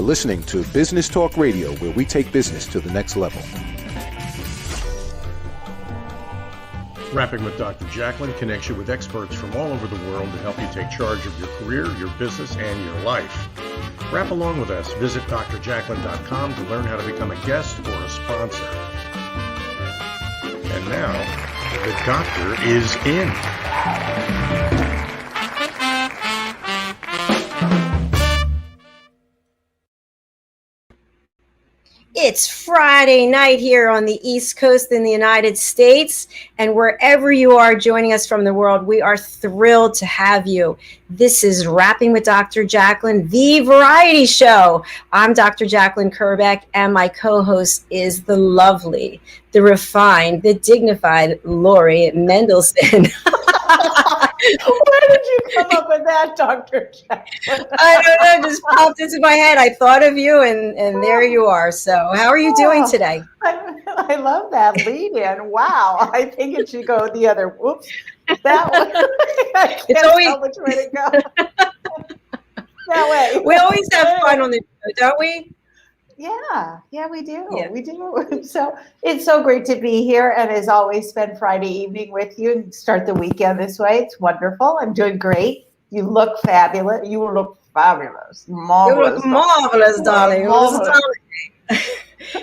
You're listening to Business Talk Radio, where we take business to the next level. Rapping with Dr. Jacalyn connects you with experts from all over the world to help you take charge of your career, your business, and your life. Rap along with us. Visit drjacalyn.com to learn how to become a guest or a sponsor. And now, the doctor is in. It's Friday night here on the East Coast in the United States, and wherever you are joining us from the world, we are thrilled to have you. This is Rapping with Dr. Jacalyn, the variety show. I'm Dr. Jacalyn Kerbeck, and my co-host is the lovely, the refined, the dignified Lori Mendelsohn. Where did you come up with that, Dr. Jacalyn? I don't know, it just popped into my head. I thought of you, and there you are. So how are you doing today? I love that lead-in. Wow. I think it should go the other. Whoops. That one. I can't tell which way to go. That way. We always have fun on the show, don't we? Yeah, we do. Yeah. We do. So it's so great to be here, and as always, spend Friday evening with you and start the weekend this way. It's wonderful. I'm doing great. You look fabulous. You look fabulous. Marvelous. You look marvelous, darling. Marvelous.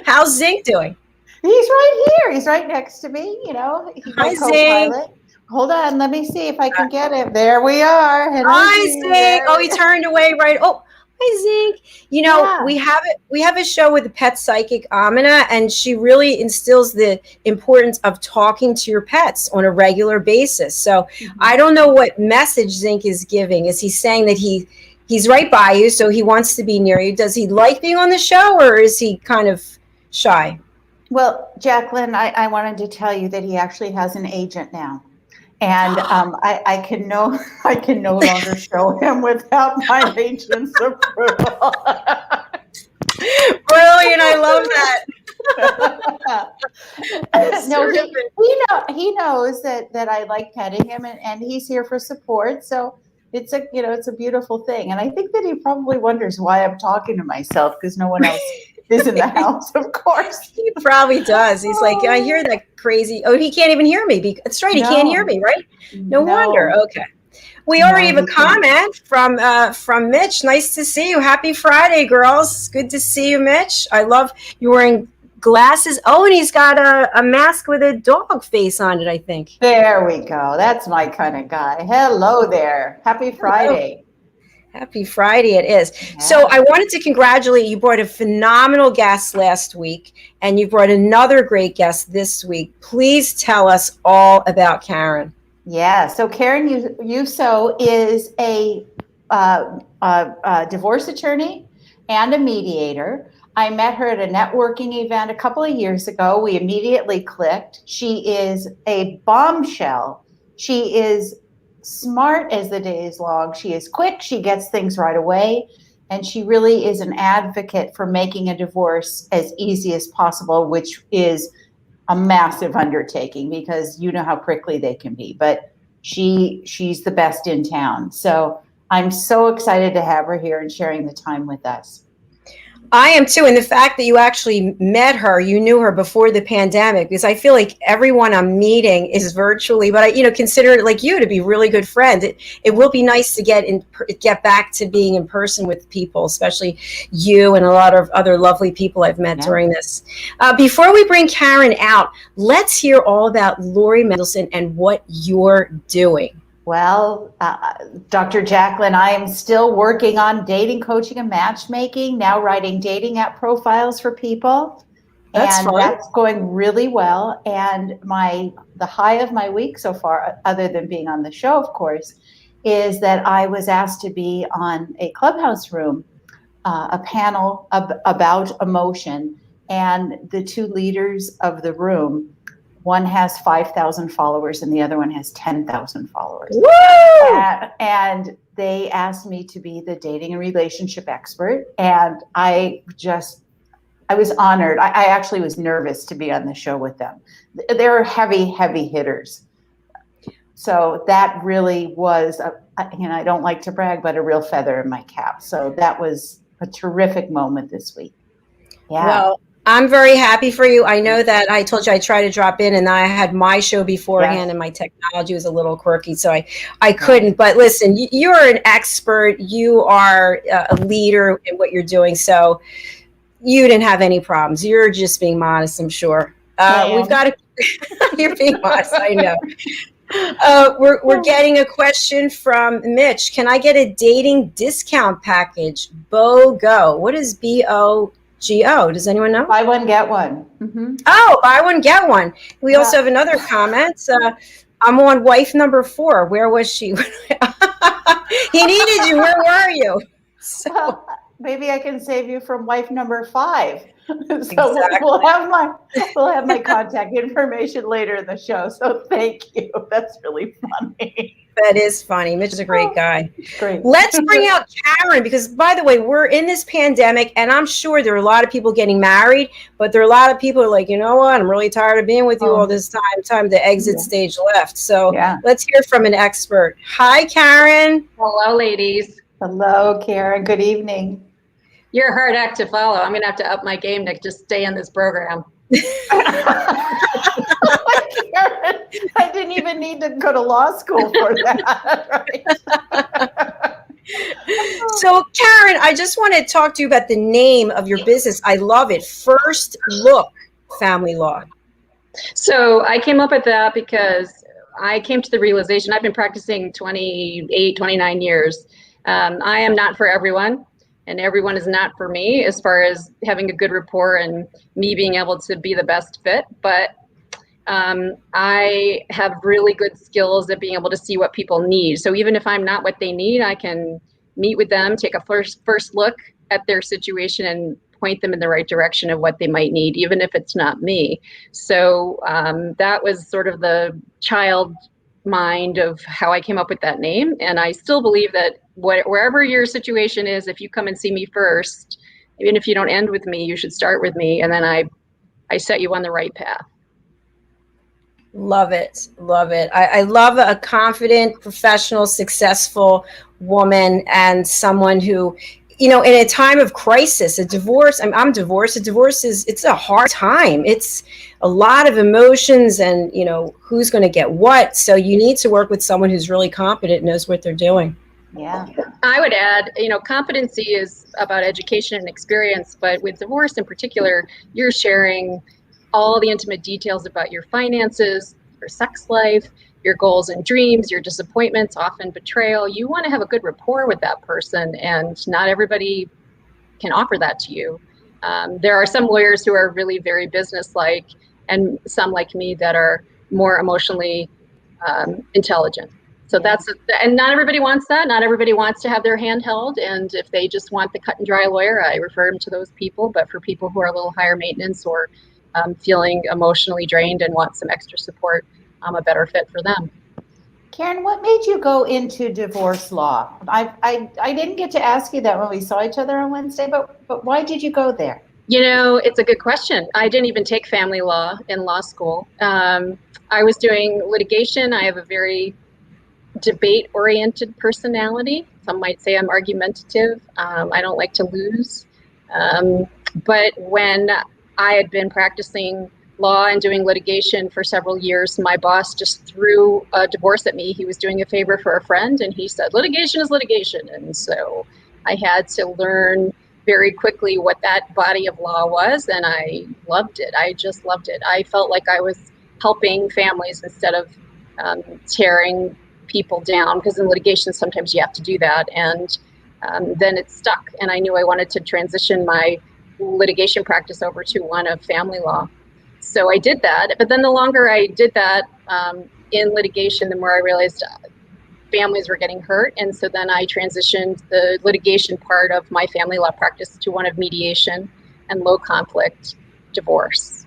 How's Zink doing? He's right here. He's right next to me. You know, he's my co-pilot. Hold on, let me see if I can get him. There we are. Hello, hi, Zink. Oh, he turned away right. Oh. Hi, Zink. You know, yeah. we have a show with the pet psychic Amina, and she really instills the importance of talking to your pets on a regular basis. So I don't know what message Zink is giving. Is he saying that he's right by you, so he wants to be near you? Does he like being on the show, or is he kind of shy? Well, Jacalyn, I wanted to tell you that he actually has an agent now. And I can no longer show him without my agent's approval. Brilliant! I love that. No, he knows that I like petting him, and he's here for support. So it's a beautiful thing. And I think that he probably wonders why I'm talking to myself, because no one else is in the house, of course. He probably does. He's like, I hear that crazy. Oh, he can't even hear me. That's right. He can't hear me, right? No wonder. Okay. We already have a comment from Mitch. Nice to see you. Happy Friday, girls. Good to see you, Mitch. I love you wearing glasses. Oh, and he's got a mask with a dog face on it, I think. There we go. That's my kind of guy. Hello there. Happy Friday. Happy Friday it is. Yeah. So I wanted to congratulate you. You brought a phenomenal guest last week, and you brought another great guest this week. Please tell us all about Karyn. Yeah, so Karyn Youso is a divorce attorney and a mediator. I met her at a networking event a couple of years ago. We immediately clicked. She is a bombshell. She is smart as the day is long. She is quick. She gets things right away. And she really is an advocate for making a divorce as easy as possible, which is a massive undertaking because you know how prickly they can be. But she's the best in town. So I'm so excited to have her here and sharing the time with us. I am too. And the fact that you actually met her, you knew her before the pandemic, because I feel like everyone I'm meeting is virtually, but I, consider it like you to be really good friends. It will be nice to get back to being in person with people, especially you and a lot of other lovely people I've met during this. Before we bring Karyn out, let's hear all about Lori Mendelsohn and what you're doing. Well, Dr. Jacalyn, I am still working on dating, coaching, and matchmaking, now writing dating app profiles for people. That's going really well. And the high of my week so far, other than being on the show, of course, is that I was asked to be on a Clubhouse room, a panel about emotion. And the two leaders of the room, one has 5,000 followers and the other one has 10,000 followers. Woo! And they asked me to be the dating and relationship expert. And I was honored. I actually was nervous to be on the show with them. They're heavy, heavy hitters. So that really was, I don't like to brag, but a real feather in my cap. So that was a terrific moment this week. Yeah. Well, I'm very happy for you. I know that I told you I tried to drop in, and I had my show beforehand, Yes. and my technology was a little quirky, so I couldn't. But listen, you're an expert. You are a leader in what you're doing, so you didn't have any problems. You're just being modest, I'm sure. We've got to. You're being modest. I know. We're getting a question from Mitch. Can I get a dating discount package? BOGO. What is BOGO? Does anyone know? Buy one, get one. Mm-hmm. Oh, buy one, get one. We also have another comment. I'm on wife number 4. Where was she? He needed you. Where were you? So. Well, maybe I can save you from wife number 5. So Exactly. we'll have my contact information later in the show. So thank you. That's really funny. That is funny. Mitch is a great guy. Great. Let's bring out Karyn, because, by the way, we're in this pandemic, and I'm sure there are a lot of people getting married, but there are a lot of people who are like, you know what? I'm really tired of being with you all this time. Time to exit stage left. So let's hear from an expert. Hi, Karyn. Hello, ladies. Hello, Karyn. Good evening. You're a hard act to follow. I'm going to have to up my game to just stay in this program. I didn't even need to go to law school for that. Right? So, Karyn, I just want to talk to you about the name of your business. I love it. First Look Family Law. So I came up with that because I came to the realization, I've been practicing 28, 29 years. I am not for everyone. And everyone is not for me as far as having a good rapport and me being able to be the best fit. But I have really good skills at being able to see what people need. So even if I'm not what they need, I can meet with them, take a first look at their situation and point them in the right direction of what they might need, even if it's not me. So that was sort of the child mind of how I came up with that name. And I still believe that wherever your situation is, if you come and see me first, even if you don't end with me, you should start with me. And then I set you on the right path. Love it. Love it. I love a confident, professional, successful woman, and someone who, you know, in a time of crisis, a divorce, I'm divorced. A divorce it's a hard time. It's a lot of emotions and, you know, who's going to get what. So you need to work with someone who's really competent, knows what they're doing. Yeah. I would add, you know, competency is about education and experience, but with divorce in particular, you're sharing all the intimate details about your finances, your sex life, your goals and dreams, your disappointments, often betrayal. You want to have a good rapport with that person, and not everybody can offer that to you. There are some lawyers who are really very businesslike, and some like me that are more emotionally intelligent. So and not everybody wants that. Not everybody wants to have their hand held. And if they just want the cut and dry lawyer, I refer them to those people. But for people who are a little higher maintenance or feeling emotionally drained and want some extra support, I'm a better fit for them. Karyn, what made you go into divorce law? I didn't get to ask you that when we saw each other on Wednesday, but why did you go there? You know, it's a good question. I didn't even take family law in law school. I was doing litigation. I have a very debate-oriented personality. Some might say I'm argumentative. I don't like to lose. But when I had been practicing law and doing litigation for several years, my boss just threw a divorce at me. He was doing a favor for a friend, and he said, litigation is litigation. And so I had to learn very quickly what that body of law was, and I loved it. I just loved it. I felt like I was helping families instead of tearing people down, because in litigation sometimes you have to do that, and then it stuck, and I knew I wanted to transition my litigation practice over to one of family law. So I did that, but then the longer I did that in litigation, the more I realized families were getting hurt, and so then I transitioned the litigation part of my family law practice to one of mediation and low conflict divorce.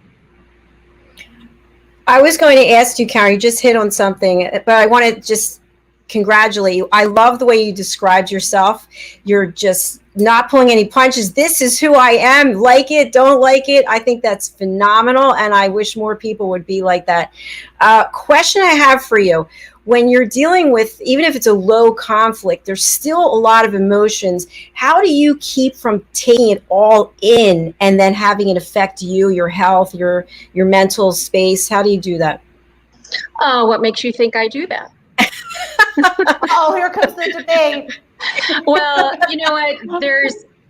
I was going to ask you, Karyn, you just hit on something, but I want to just congratulate you. I love the way you described yourself. You're just not pulling any punches. This is who I am. Like it, don't like it. I think that's phenomenal, and I wish more people would be like that. Question I have for you. when you're dealing with, even if it's a low conflict, there's still a lot of emotions. How do you keep from taking it all in and then having it affect you, your health, your mental space? How do you do that? Oh, what makes you think I do that? Oh, here comes the debate. Well, you know what?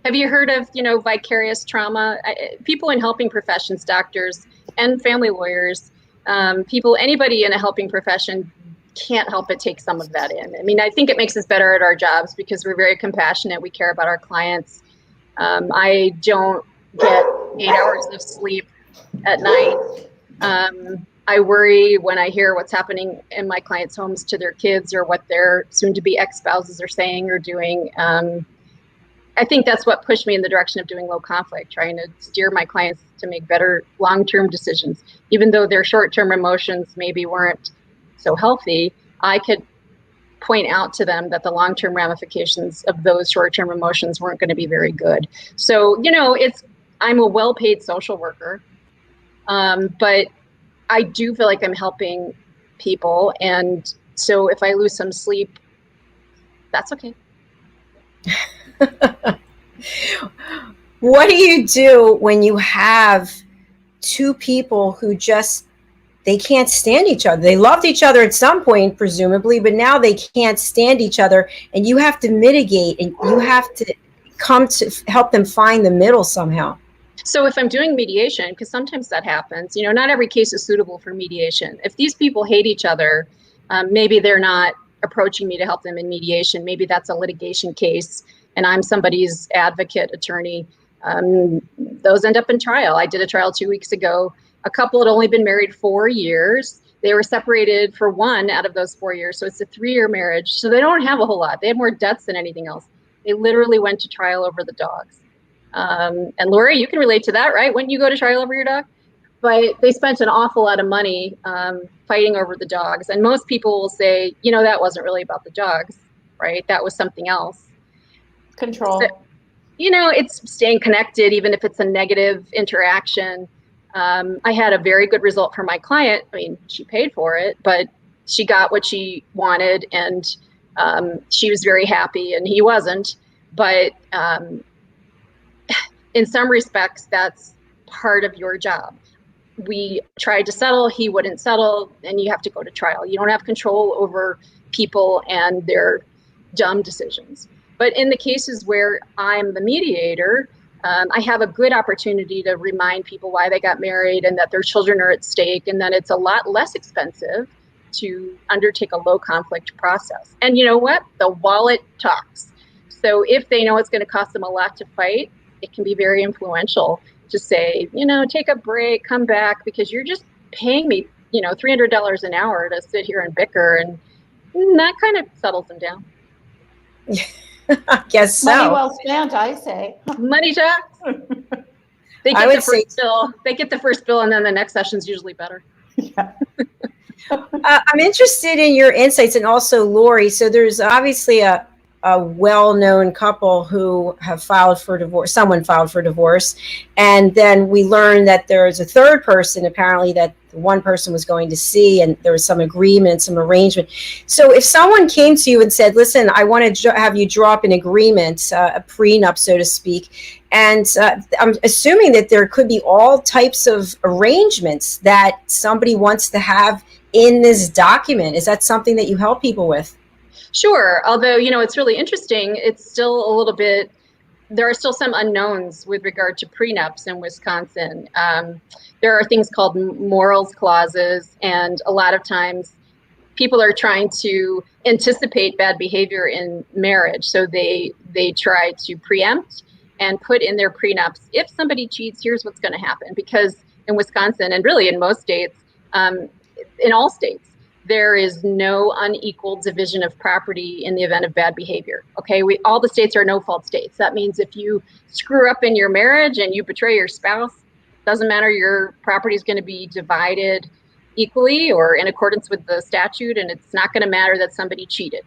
Have you heard of, vicarious trauma? People in helping professions, doctors and family lawyers, anybody in a helping profession can't help but take some of that in. I mean, I think it makes us better at our jobs because we're very compassionate. We care about our clients. I don't get 8 hours of sleep at night. I worry when I hear what's happening in my clients' homes to their kids or what their soon-to-be ex-spouses are saying or doing. I think that's what pushed me in the direction of doing low conflict, trying to steer my clients to make better long-term decisions. Even though their short-term emotions maybe weren't so healthy, I could point out to them that the long-term ramifications of those short-term emotions weren't going to be very good. So, I'm a well-paid social worker, but I do feel like I'm helping people. And so if I lose some sleep, that's okay. What do you do when you have two people who they can't stand each other? They loved each other at some point, presumably, but now they can't stand each other, and you have to mitigate, and you have to come to help them find the middle somehow. So if I'm doing mediation, because sometimes that happens, not every case is suitable for mediation. If these people hate each other, maybe they're not approaching me to help them in mediation. Maybe that's a litigation case and I'm somebody's advocate, attorney. Those end up in trial. I did a trial 2 weeks ago. A couple had only been married 4 years. They were separated for 1 out of those 4 years. So it's a 3-year marriage. So they don't have a whole lot. They have more debts than anything else. They literally went to trial over the dogs. And Lori, you can relate to that, right? Wouldn't you go to trial over your dog? But they spent an awful lot of money fighting over the dogs. And most people will say, that wasn't really about the dogs, right? That was something else. Control. So, it's staying connected, even if it's a negative interaction. I had a very good result for my client. I mean, she paid for it, but she got what she wanted, and she was very happy, and he wasn't. But in some respects, that's part of your job. We tried to settle, he wouldn't settle, and you have to go to trial. You don't have control over people and their dumb decisions. But in the cases where I'm the mediator, I have a good opportunity to remind people why they got married and that their children are at stake, and that it's a lot less expensive to undertake a low conflict process. And you know what? The wallet talks. So if they know it's going to cost them a lot to fight, it can be very influential to say, take a break, come back, because you're just paying me, $300 an hour to sit here and bicker, and that kind of settles them down. I guess so. Money well spent, I say. Money talks. They get the first bill. They get the first bill, and then the next session's usually better. Yeah. I'm interested in your insights, and also Lori. So there's obviously a well-known couple who have filed for divorce. Someone filed for divorce, and then we learned that there's a third person, apparently, that one person was going to see, and there was some agreement, some arrangement. So if someone came to you and said, listen, I want to have you draw up an agreement, a prenup, so to speak, and I'm assuming that there could be all types of arrangements that somebody wants to have in this document. Is that something that you help people with? Sure. Although, it's really interesting. It's still a little bit, there are still some unknowns with regard to prenups in Wisconsin. There are things called morals clauses, and a lot of times people are trying to anticipate bad behavior in marriage. So they try to preempt and put in their prenups, if somebody cheats, here's what's going to happen. Because in Wisconsin, and really in most states, in all states, there is no unequal division of property in the event of bad behavior. Okay, all the states are no-fault states. That means if you screw up in your marriage and you betray your spouse, doesn't matter, your property is going to be divided equally or in accordance with the statute, and it's not going to matter that somebody cheated.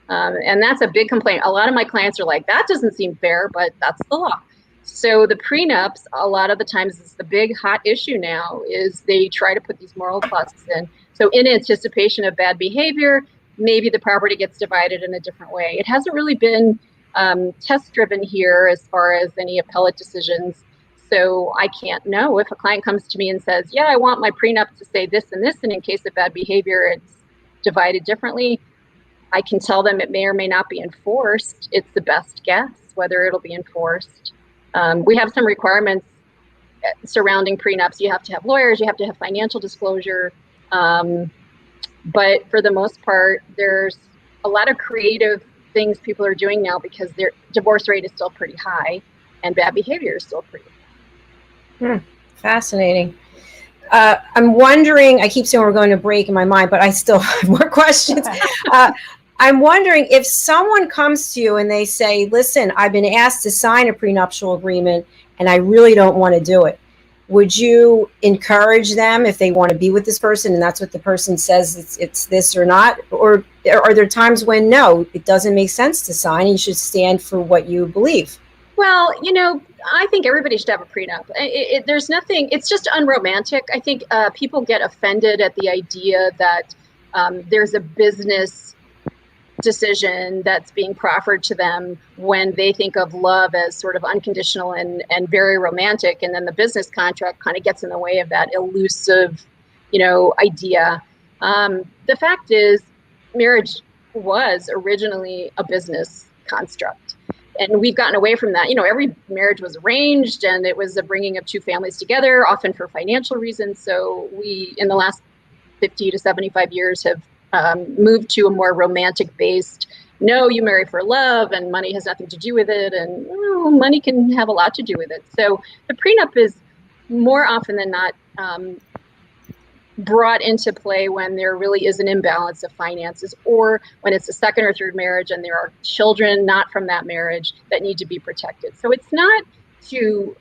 And that's a big complaint. A lot of my clients are like, that doesn't seem fair, but that's the law. So the prenups, a lot of the times, it's the big hot issue now, is they try to put these moral clauses in. So in anticipation of bad behavior, maybe the property gets divided in a different way. It hasn't really been test-driven here as far as any appellate decisions. So I can't know. If a client comes to me and says, yeah, I want my prenup to say this and this, and in case of bad behavior, it's divided differently, I can tell them it may or may not be enforced. It's the best guess whether it'll be enforced. We have some requirements surrounding prenups. You have to have lawyers, you have to have financial disclosure. But for the most part, there's a lot of creative things people are doing now because their divorce rate is still pretty high and bad behavior is still pretty high. Fascinating. I'm wondering, I keep saying we're going to break in my mind, but I still have more questions. I'm wondering if someone comes to you and they say, listen, I've been asked to sign a prenuptial agreement and I really don't want to do it. Would you encourage them if they want to be with this person and that's what the person says it's this or not? Or are there times when, no, it doesn't make sense to sign and you should stand for what you believe? Well, I think everybody should have a prenup. There's nothing, it's just unromantic. I think people get offended at the idea that there's a business decision that's being proffered to them when they think of love as sort of unconditional and very romantic. And then the business contract kind of gets in the way of that elusive, idea. The fact is, marriage was originally a business construct. And we've gotten away from that. Every marriage was arranged and it was the bringing of two families together, often for financial reasons. So we, in the last 50 to 75 years, have moved to a more romantic based, no, you marry for love and money has nothing to do with it. And money can have a lot to do with it. So the prenup is more often than not brought into play when there really is an imbalance of finances, or when it's a second or third marriage and there are children not from that marriage that need to be protected. So it's not to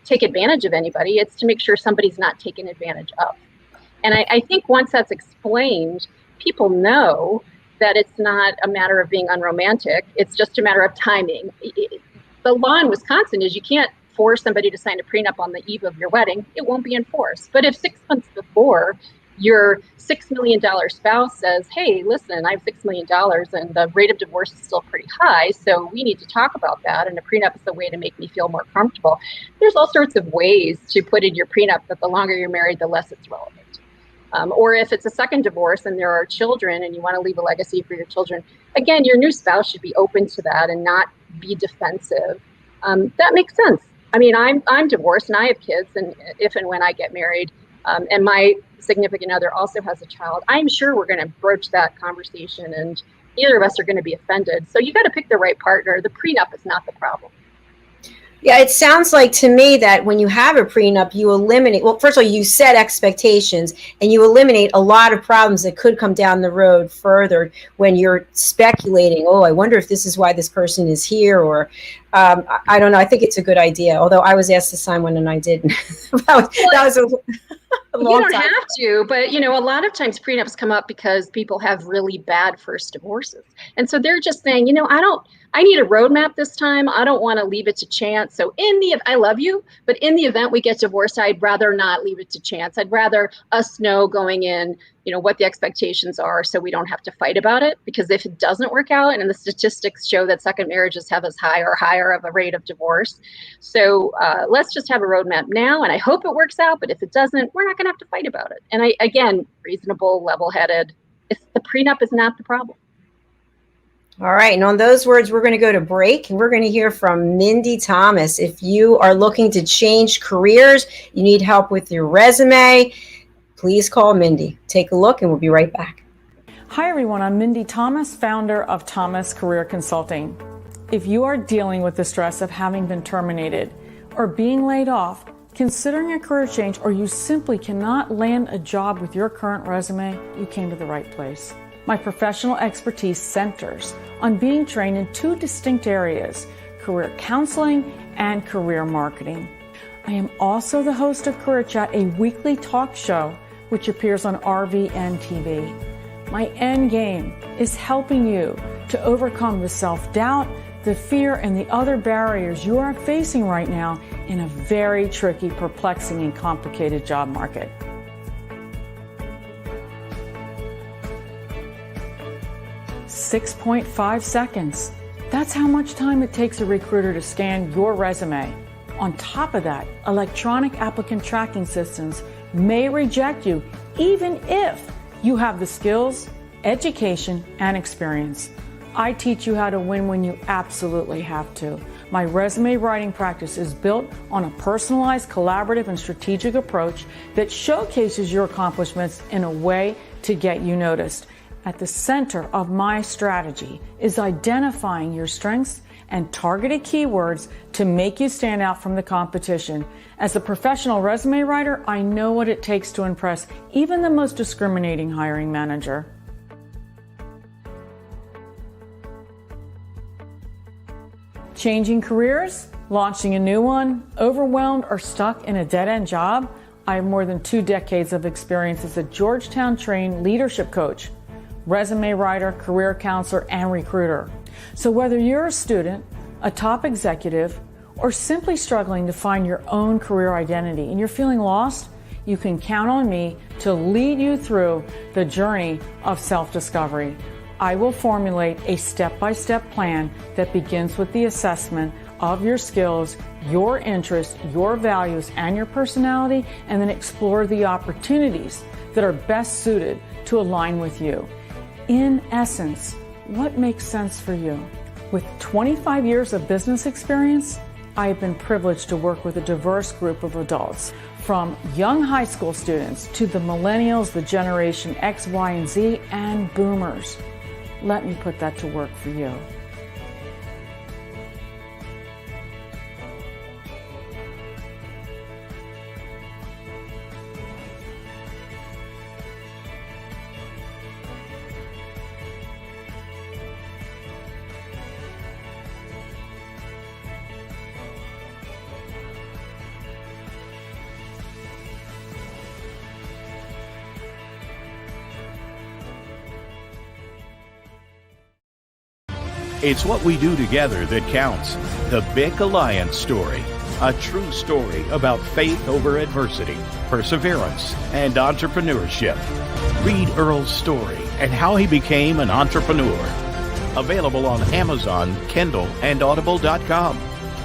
take advantage of anybody, it's to make sure somebody's not taken advantage of. And I think once that's explained, people know that it's not a matter of being unromantic, it's just a matter of timing. The law in Wisconsin is you can't force somebody to sign a prenup on the eve of your wedding. It won't be enforced. But if 6 months before your $6 million spouse says, hey, listen, I have $6 million and the rate of divorce is still pretty high, so we need to talk about that, and a prenup is a way to make me feel more comfortable. There's all sorts of ways to put in your prenup that the longer you're married, the less it's relevant. Or if it's a second divorce and there are children and you want to leave a legacy for your children, again, your new spouse should be open to that and not be defensive. That makes sense. I mean, I'm divorced and I have kids, and if and when I get married, and my significant other also has a child, I'm sure we're going to broach that conversation and neither of us are going to be offended. So you got to pick the right partner. The prenup is not the problem. Yeah, it sounds like to me that when you have a prenup, you eliminate, well, first of all, you set expectations and you eliminate a lot of problems that could come down the road further when you're speculating, oh, I wonder if this is why this person is here, or I don't know. I think it's a good idea, although I was asked to sign one and I didn't. that was a long You don't time. have to, but a lot of times prenups come up because people have really bad first divorces. And so they're just saying, I need a roadmap this time. I don't want to leave it to chance. So I love you, but in the event we get divorced, I'd rather not leave it to chance. I'd rather us know going in, what the expectations are so we don't have to fight about it. Because if it doesn't work out, and the statistics show that second marriages have as high or higher of a rate of divorce. So let's just have a roadmap now. And I hope it works out. But if it doesn't, we're not going to have to fight about it. And again, reasonable, level-headed. The prenup is not the problem. All right. And on those words, we're going to go to break and we're going to hear from Mindy Thomas. If you are looking to change careers, you need help with your resume, please call Mindy. Take a look and we'll be right back. Hi, everyone. I'm Mindy Thomas, founder of Thomas Career Consulting. If you are dealing with the stress of having been terminated or being laid off, considering a career change, or you simply cannot land a job with your current resume, you came to the right place. My professional expertise centers on being trained in two distinct areas, career counseling and career marketing. I am also the host of Career Chat, a weekly talk show which appears on RVN TV. My end game is helping you to overcome the self-doubt, the fear, and the other barriers you are facing right now in a very tricky, perplexing, and complicated job market. 6.5 seconds. That's how much time it takes a recruiter to scan your resume. On top of that, electronic applicant tracking systems may reject you even if you have the skills, education, and experience. I teach you how to win when you absolutely have to. My resume writing practice is built on a personalized, collaborative, and strategic approach that showcases your accomplishments in a way to get you noticed. At the center of my strategy is identifying your strengths and targeted keywords to make you stand out from the competition. As a professional resume writer, I know what it takes to impress even the most discriminating hiring manager. Changing careers, launching a new one, overwhelmed or stuck in a dead-end job? I have more than 2 decades of experience as a Georgetown-trained leadership coach, resume writer, career counselor, and recruiter. So whether you're a student, a top executive, or simply struggling to find your own career identity and you're feeling lost, you can count on me to lead you through the journey of self-discovery. I will formulate a step-by-step plan that begins with the assessment of your skills, your interests, your values, and your personality, and then explore the opportunities that are best suited to align with you. In essence, what makes sense for you? With 25 years of business experience, I have been privileged to work with a diverse group of adults, from young high school students to the millennials, the Generation X, Y, and Z, and boomers. Let me put that to work for you. It's what we do together that counts. The Big Alliance story. A true story about faith over adversity, perseverance, and entrepreneurship. Read Earl's story and how he became an entrepreneur. Available on Amazon, Kindle, and Audible.com.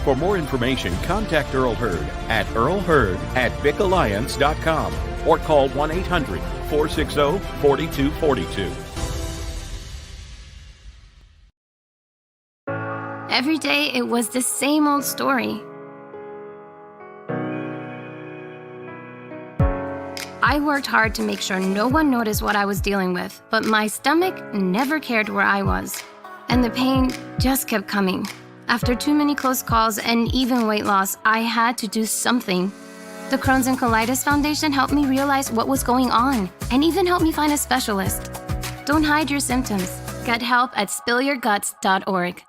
For more information, contact Earl Hurd at earlhurd@bigalliance.com or call 1-800-460-4242. Every day, it was the same old story. I worked hard to make sure no one noticed what I was dealing with, but my stomach never cared where I was. And the pain just kept coming. After too many close calls and even weight loss, I had to do something. The Crohn's and Colitis Foundation helped me realize what was going on and even helped me find a specialist. Don't hide your symptoms. Get help at spillyourguts.org.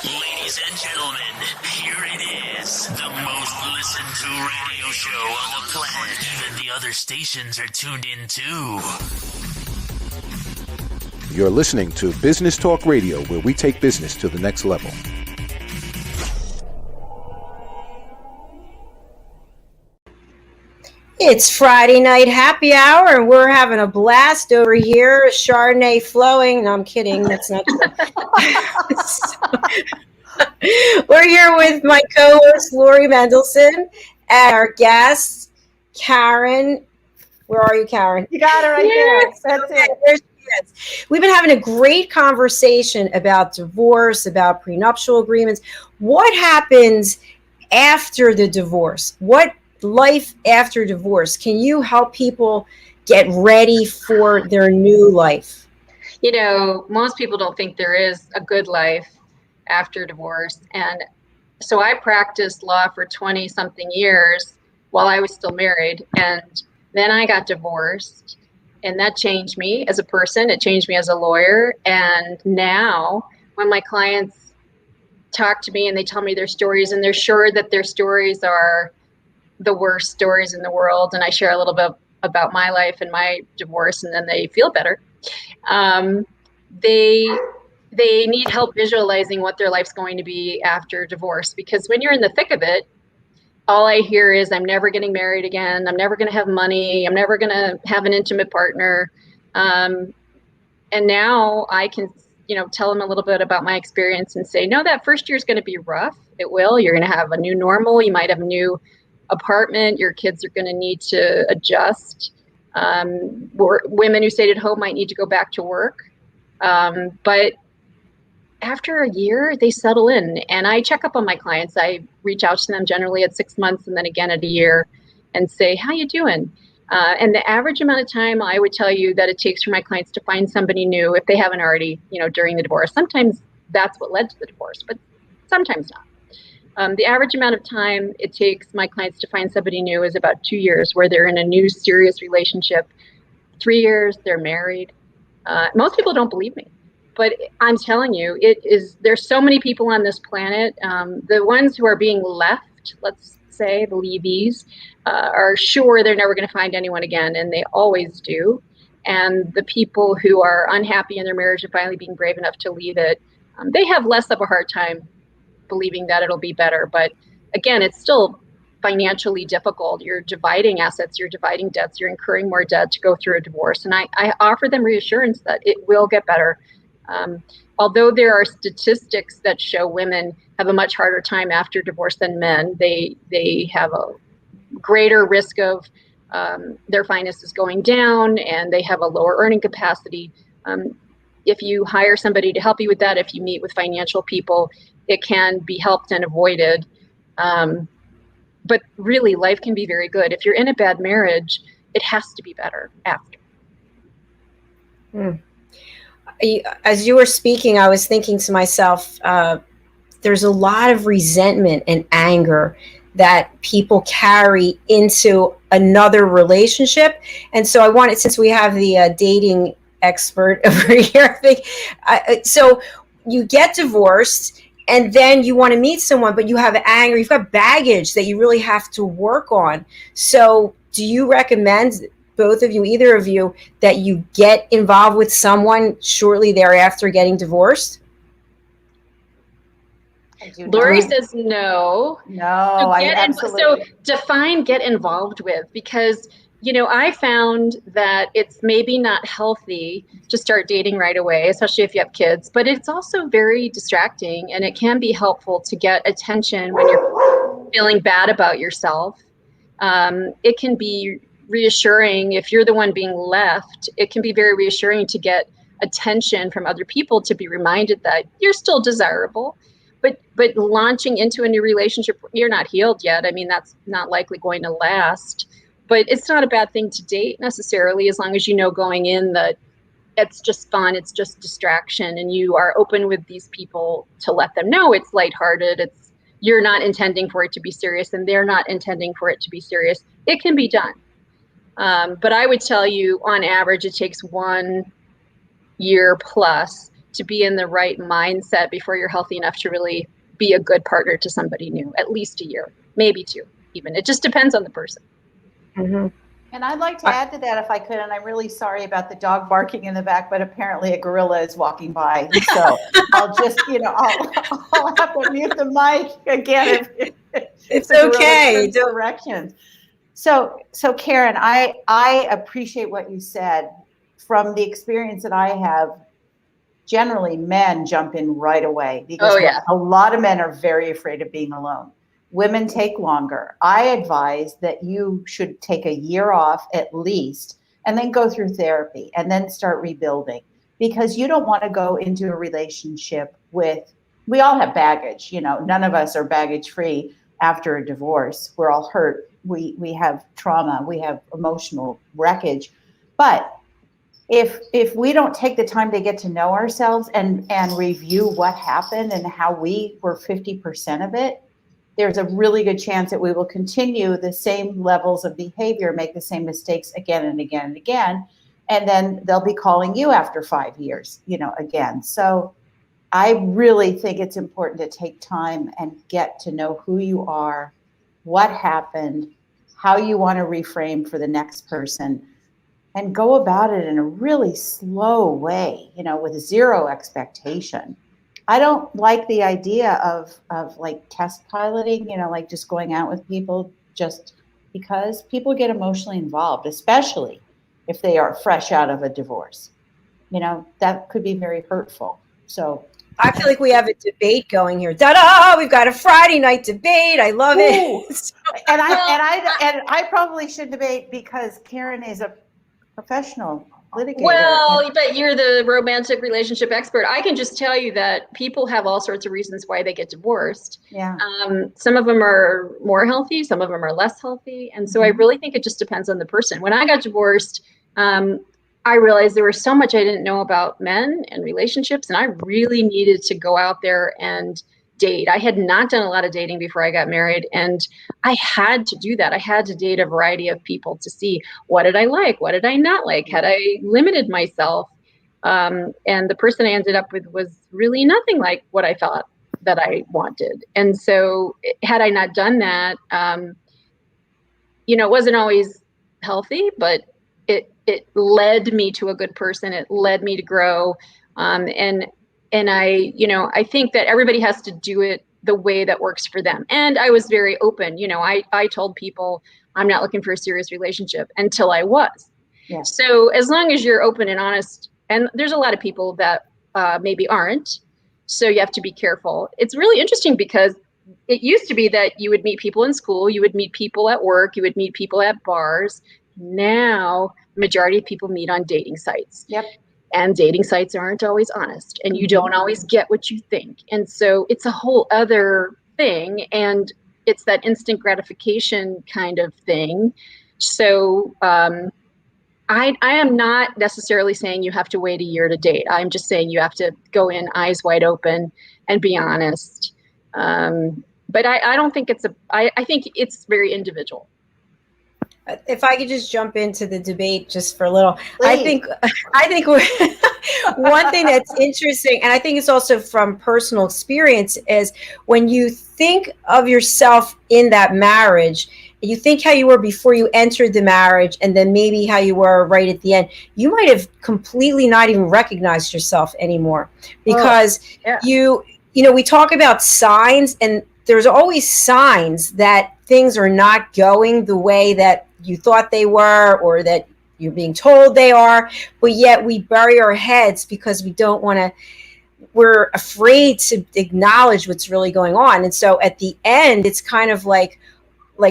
Ladies and gentlemen, here it is, the most listened to radio show on the planet. Even the other stations are tuned in too. You're listening to Business Talk Radio, where we take business to the next level. It's Friday night happy hour, and we're having a blast over here. Chardonnay flowing. No, I'm kidding. That's not true. We're here with my co-host, Lori Mendelsohn, and our guest, Karyn. Where are you, Karyn? You got it right there. That's it. There she is. We've been having a great conversation about divorce, about prenuptial agreements. What happens after the divorce? What life after divorce? Can you help people get ready for their new life? You know, most people don't think there is a good life after divorce. And so I practiced law for 20 something years while I was still married. And then I got divorced, and that changed me as a person. It changed me as a lawyer. And now when my clients talk to me and they tell me their stories, and they're sure that their stories are the worst stories in the world, and I share a little bit about my life and my divorce, and then they feel better. They need help visualizing what their life's going to be after divorce, because when you're in the thick of it, all I hear is, I'm never getting married again. I'm never going to have money. I'm never going to have an intimate partner. And now I can, tell them a little bit about my experience and say, no, that first year is going to be rough. It will. You're going to have a new normal. You might have a new apartment. Your kids are going to need to adjust. Women who stayed at home might need to go back to work. But after a year, they settle in, and I check up on my clients. I reach out to them generally at 6 months and then again at a year and say, how you doing? And the average amount of time I would tell you that it takes for my clients to find somebody new, if they haven't already, during the divorce. Sometimes that's what led to the divorce, but sometimes not. The average amount of time it takes my clients to find somebody new is about 2 years, where they're in a new serious relationship. 3 years, they're married. Most people don't believe me, but I'm telling you, there's so many people on this planet. The ones who are being left, let's say the leavees, are sure they're never going to find anyone again, and they always do. And the people who are unhappy in their marriage and finally being brave enough to leave it, they have less of a hard time believing that it'll be better. But again, it's still financially difficult. You're dividing assets, you're dividing debts, you're incurring more debt to go through a divorce. And I offer them reassurance that it will get better. Although there are statistics that show women have a much harder time after divorce than men, they have a greater risk of their finances going down, and they have a lower earning capacity. If you hire somebody to help you with that, if you meet with financial people, it can be helped and avoided. But really, life can be very good. If you're in a bad marriage, it has to be better after. As you were speaking, I was thinking to myself, there's a lot of resentment and anger that people carry into another relationship. And so I wanted, since we have the dating expert over here, so you get divorced and then you want to meet someone, but you have anger, you've got baggage that you really have to work on. So do you recommend, both of you, either of you, that you get involved with someone shortly thereafter getting divorced? Lori says no. No, absolutely. So define get involved with, because, I found that it's maybe not healthy to start dating right away, especially if you have kids, but it's also very distracting, and it can be helpful to get attention when you're feeling bad about yourself. It can be reassuring if you're the one being left. It can be very reassuring to get attention from other people, to be reminded that you're still desirable. But launching into a new relationship, you're not healed yet. I mean, that's not likely going to last. But it's not a bad thing to date necessarily, as long as you know going in that it's just fun, it's just distraction, and you are open with these people to let them know it's lighthearted. You're not intending for it to be serious, and they're not intending for it to be serious. It can be done. But I would tell you, on average, it takes 1 year plus to be in the right mindset before you're healthy enough to really be a good partner to somebody new. At least a year, maybe 2 even. It just depends on the person. Mm-hmm. And I'd like to add to that, if I could, and I'm really sorry about the dog barking in the back, but apparently a gorilla is walking by. So I'll just, I'll have to mute the mic again. It's okay. Directions. So Karyn, I appreciate what you said. From the experience that I have, generally men jump in right away, because a lot of men are very afraid of being alone. Women take longer. I advise that you should take a year off at least, and then go through therapy, and then start rebuilding, because you don't want to go into a relationship with, we all have baggage, none of us are baggage free after a divorce. We're all hurt. We have trauma, we have emotional wreckage. But if we don't take the time to get to know ourselves and review what happened and how we were 50% of it, there's a really good chance that we will continue the same levels of behavior, make the same mistakes again and again and again. And then they'll be calling you after 5 years, again. So I really think it's important to take time and get to know who you are, what happened, how you want to reframe for the next person, and go about it in a really slow way, with zero expectation. I don't like the idea of like test piloting, like just going out with people just because. People get emotionally involved, especially if they are fresh out of a divorce. that could be very hurtful. So I feel like we have a debate going here. Da-da! We've got a Friday night debate. I love it. And I probably should debate because Karyn is a professional litigator. Well, but you're the romantic relationship expert. I can just tell you that people have all sorts of reasons why they get divorced. Yeah. Some of them are more healthy, some of them are less healthy. And so I really think it just depends on the person. When I got divorced, I realized there was so much I didn't know about men and relationships, and I really needed to go out there and date. I had not done a lot of dating before I got married, and I had to do that. I had to date a variety of people to see what did I like, what did I not like, had I limited myself. And the person I ended up with was really nothing like what I thought that I wanted. And so had I not done that, it wasn't always healthy, but it led me to a good person. It led me to grow. And I think that everybody has to do it the way that works for them. And I was very open. I told people I'm not looking for a serious relationship until I was. Yeah. So as long as you're open and honest, and there's a lot of people that maybe aren't, so you have to be careful. It's really interesting because it used to be that you would meet people in school, you would meet people at work, you would meet people at bars. Now, the majority of people meet on dating sites. Yep. And dating sites aren't always honest, and you don't always get what you think. And so it's a whole other thing, and it's that instant gratification kind of thing. So I am not necessarily saying you have to wait a year to date. I'm just saying you have to go in eyes wide open and be honest. But I don't think I think it's very individual. If I could just jump into the debate just for a little, Please. I think one thing that's interesting, and I think it's also from personal experience, is when you think of yourself in that marriage, you think how you were before you entered the marriage, and then maybe how you were right at the end, you might have completely not even recognized yourself anymore, because we talk about signs, and there's always signs that things are not going the way that you thought they were, or that you're being told they are, but yet we bury our heads because we're afraid to acknowledge what's really going on. And so at the end, it's kind of like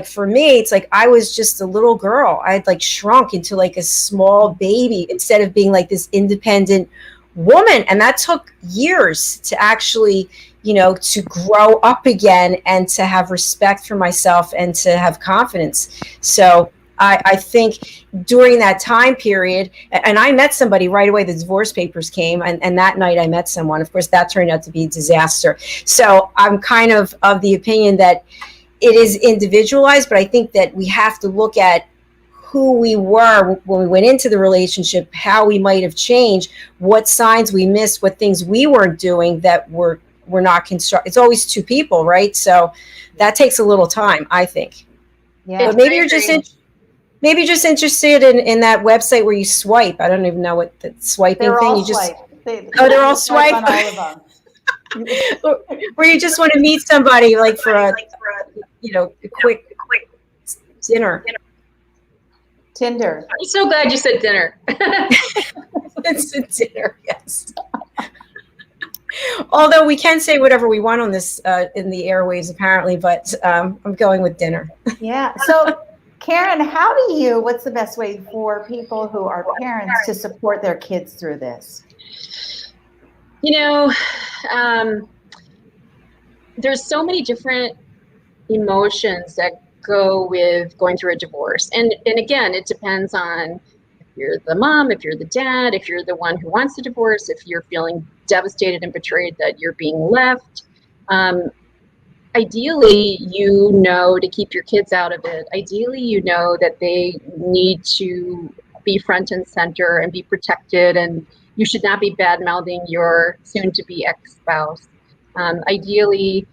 for me, it's like I was just a little girl. I had shrunk into a small baby instead of being this independent woman. And that took years to actually, to grow up again and to have respect for myself and to have confidence. So I think during that time period, and I met somebody right away, the divorce papers came, and that night I met someone. Of course, that turned out to be a disaster. So I'm kind of the opinion that it is individualized, but I think that we have to look at who we were when we went into the relationship, how we might have changed, what signs we missed, what things we weren't doing that were not constructive. It's always two people, right? So that takes a little time, I think. Yeah. But maybe you're just interested in that website where you swipe. I don't even know what the swiping thing. You just they're all swipe. On all of them. Where you just want to meet somebody for a quick dinner. Tinder. I'm so glad you said dinner. It's a dinner, yes. Although we can say whatever we want on this in the airwaves, apparently, but I'm going with dinner. Yeah. So, Karyn, what's the best way for people who are parents to support their kids through this? There's so many different emotions that go with going through a divorce. And again, it depends on if you're the mom, if you're the dad, if you're the one who wants a divorce, if you're feeling devastated and betrayed that you're being left. Ideally, to keep your kids out of it. Ideally, that they need to be front and center and be protected, and you should not be bad-mouthing your soon-to-be ex-spouse. Ideally,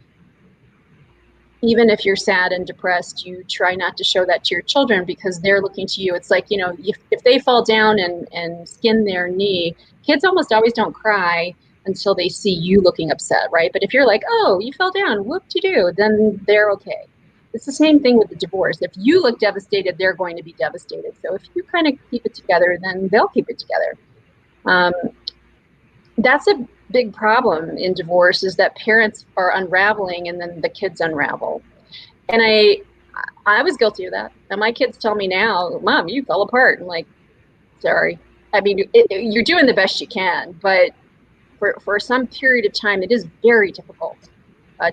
even if you're sad and depressed, you try not to show that to your children because they're looking to you. It's like, if they fall down and skin their knee, kids almost always don't cry until they see you looking upset, right? But if you're like, oh, you fell down, whoop-de-doo, then they're okay. It's the same thing with the divorce. If you look devastated, they're going to be devastated. So if you kind of keep it together, then they'll keep it together. That's a big problem in divorce, is that parents are unraveling and then the kids unravel. And I was guilty of that. And my kids tell me now, Mom, you fell apart. I'm like, sorry. I mean, you're doing the best you can, but for some period of time, it is very difficult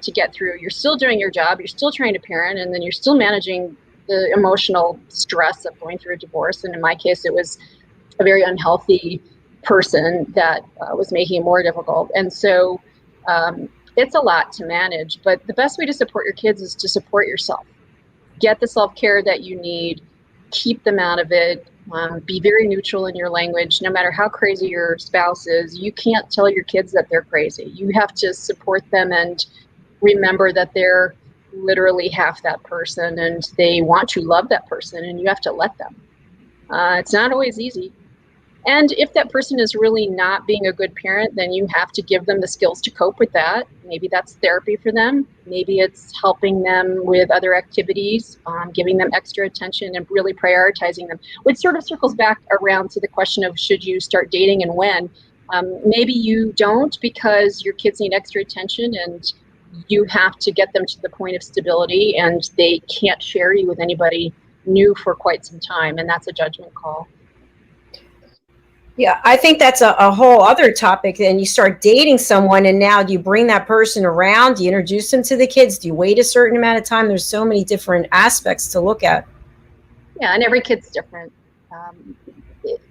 to get through. You're still doing your job, you're still trying to parent, and then you're still managing the emotional stress of going through a divorce. And in my case, it was a very unhealthy person that was making it more difficult. And so it's a lot to manage, but the best way to support your kids is to support yourself. Get the self-care that you need, keep them out of it, be very neutral in your language. No matter how crazy your spouse is, you can't tell your kids that they're crazy. You have to support them and remember that they're literally half that person and they want to love that person, and you have to let them. It's not always easy. And if that person is really not being a good parent, then you have to give them the skills to cope with that. Maybe that's therapy for them. Maybe it's helping them with other activities, giving them extra attention and really prioritizing them, which sort of circles back around to the question of should you start dating and when. Maybe you don't because your kids need extra attention and you have to get them to the point of stability and they can't share you with anybody new for quite some time. And that's a judgment call. Yeah, I think that's a whole other topic. Then you start dating someone, and now do you bring that person around? Do you introduce them to the kids? Do you wait a certain amount of time? There's so many different aspects to look at. Yeah, and every kid's different.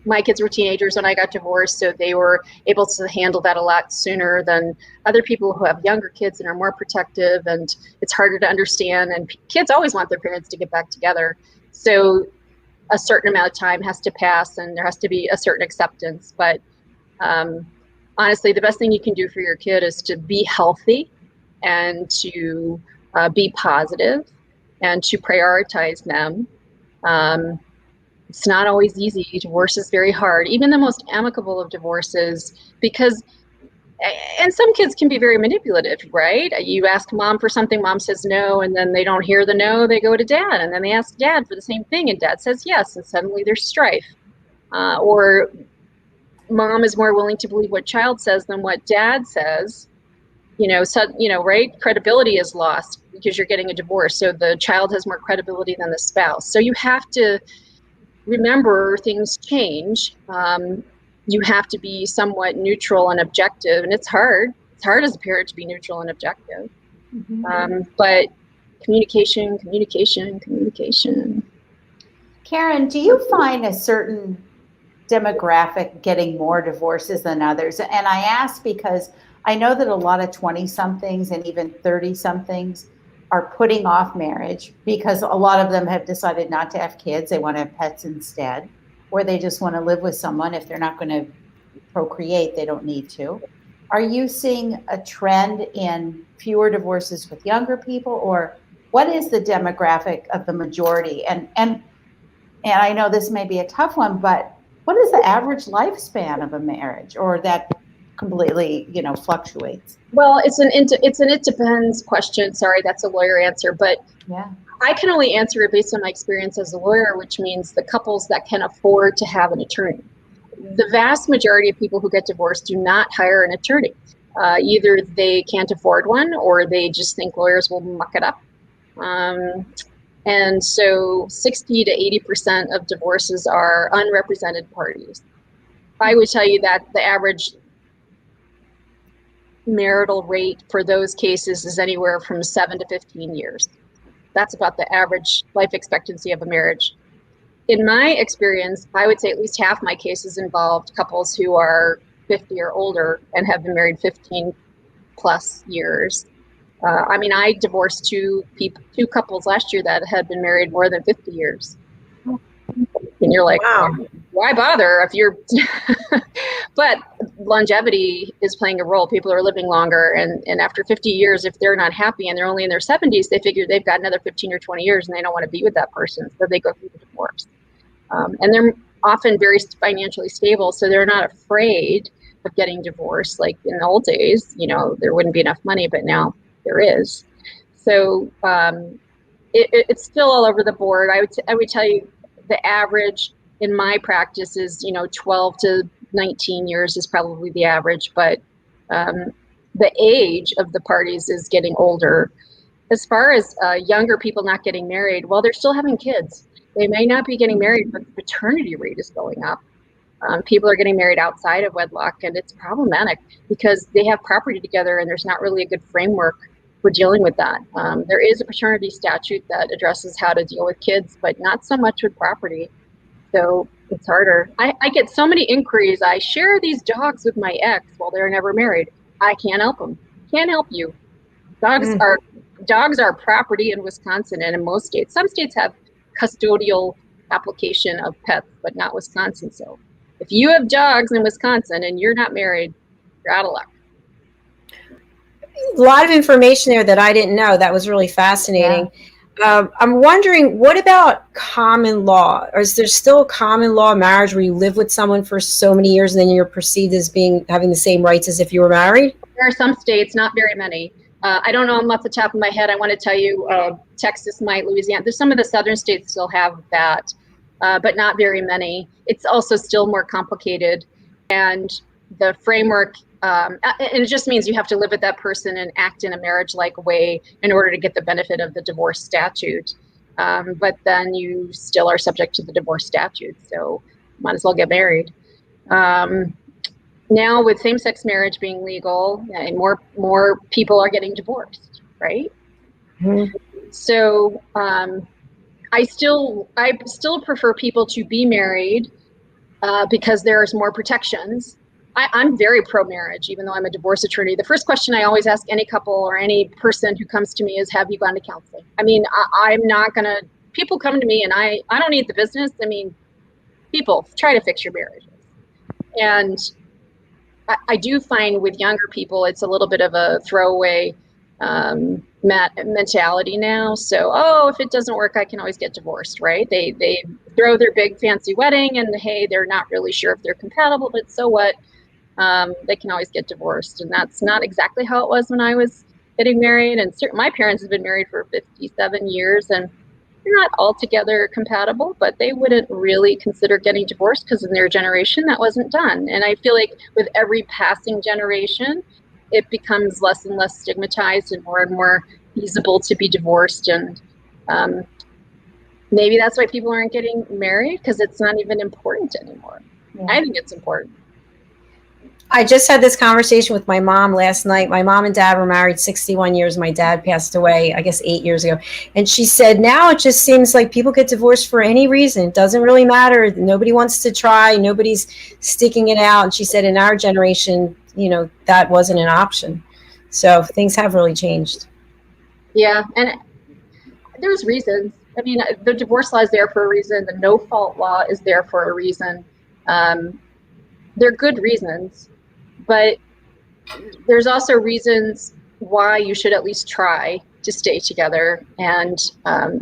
My kids were teenagers when I got divorced, so they were able to handle that a lot sooner than other people who have younger kids and are more protective, and it's harder to understand. And kids always want their parents to get back together. So a certain amount of time has to pass and there has to be a certain acceptance. But honestly, the best thing you can do for your kid is to be healthy and to be positive and to prioritize them. It's not always easy. Divorce is very hard, even the most amicable of divorces, because and some kids can be very manipulative, right? You ask mom for something, mom says no, and then they don't hear the no, they go to dad, and then they ask dad for the same thing, and dad says yes, and suddenly there's strife. Or mom is more willing to believe what child says than what dad says. Right? Credibility is lost because you're getting a divorce, so the child has more credibility than the spouse. So you have to remember things change. You have to be somewhat neutral and objective, and it's hard. It's hard as a parent to be neutral and objective. Mm-hmm. But communication. Karyn, do you find a certain demographic getting more divorces than others? And I ask because I know that a lot of 20-somethings and even 30-somethings are putting off marriage because a lot of them have decided not to have kids. They want to have pets instead. Or they just want to live with someone. If they're not going to procreate, they don't need to. Are you seeing a trend in fewer divorces with younger people, or what is the demographic of the majority? And I know this may be a tough one, but what is the average lifespan of a marriage, or that completely, fluctuates? Well, it's an it depends question. Sorry, that's a lawyer answer, but yeah. I can only answer it based on my experience as a lawyer, which means the couples that can afford to have an attorney. The vast majority of people who get divorced do not hire an attorney. Either they can't afford one or they just think lawyers will muck it up. And so 60 to 80% of divorces are unrepresented parties. I would tell you that the average marital rate for those cases is anywhere from 7 to 15 years. That's about the average life expectancy of a marriage. In my experience, I would say at least half my cases involved couples who are 50 or older and have been married 15 plus years. I divorced two couples last year that had been married more than 50 years. And you're like, wow. Why bother if you're, but longevity is playing a role. People are living longer. And after 50 years, if they're not happy and they're only in their 70s, they figure they've got another 15 or 20 years and they don't want to be with that person. So they go through the divorce. And they're often very financially stable. So they're not afraid of getting divorced. Like in the old days, there wouldn't be enough money, but now there is. So it's still all over the board. I would tell you the average in my practice is 12 to 19 years is probably the average, but the age of the parties is getting older. As far as younger people not getting married, well, they're still having kids. They may not be getting married, but the paternity rate is going up. People are getting married outside of wedlock, and it's problematic because they have property together and there's not really a good framework for dealing with that. There is a paternity statute that addresses how to deal with kids, but not so much with property. So it's harder. I get so many inquiries. I share these dogs with my ex while they're never married. I can't help them. Can't help you. Dogs are property in Wisconsin and in most states. Some states have custodial application of pets, but not Wisconsin. So if you have dogs in Wisconsin and you're not married, you're out of luck. A lot of information there that I didn't know. That was really fascinating. Yeah. I'm wondering, what about common law? Or is there still a common law marriage where you live with someone for so many years and then you're perceived as having the same rights as if you were married? There are some states, not very many. I don't know them off the top of my head. I want to tell you, Texas might, Louisiana. There's some of the southern states still have that, but not very many. It's also still more complicated. And the framework, and it just means you have to live with that person and act in a marriage-like way in order to get the benefit of the divorce statute. But then you still are subject to the divorce statute, so might as well get married. Now with same-sex marriage being legal, more people are getting divorced, right? Mm-hmm. So I still prefer people to be married because there's more protections. I'm very pro-marriage, even though I'm a divorce attorney. The first question I always ask any couple or any person who comes to me is, have you gone to counseling? I mean, I'm not going to, people come to me and I don't need the business. I mean, people try to fix your marriages. And I do find with younger people, it's a little bit of a throwaway mentality now. So, if it doesn't work, I can always get divorced, right? They throw their big fancy wedding and hey, they're not really sure if they're compatible, but so what? They can always get divorced. And that's not exactly how it was when I was getting married. And my parents have been married for 57 years and they're not altogether compatible, but they wouldn't really consider getting divorced because in their generation that wasn't done. And I feel like with every passing generation, it becomes less and less stigmatized and more feasible to be divorced. And maybe that's why people aren't getting married, because it's not even important anymore. Yeah. I think it's important. I just had this conversation with my mom last night. My mom and dad were married 61 years. My dad passed away, I guess, 8 years ago. And she said, now it just seems like people get divorced for any reason. It doesn't really matter. Nobody wants to try. Nobody's sticking it out. And she said in our generation, that wasn't an option. So things have really changed. Yeah. And there's reasons. I mean, the divorce law is there for a reason. The no-fault law is there for a reason. They're good reasons. But there's also reasons why you should at least try to stay together, and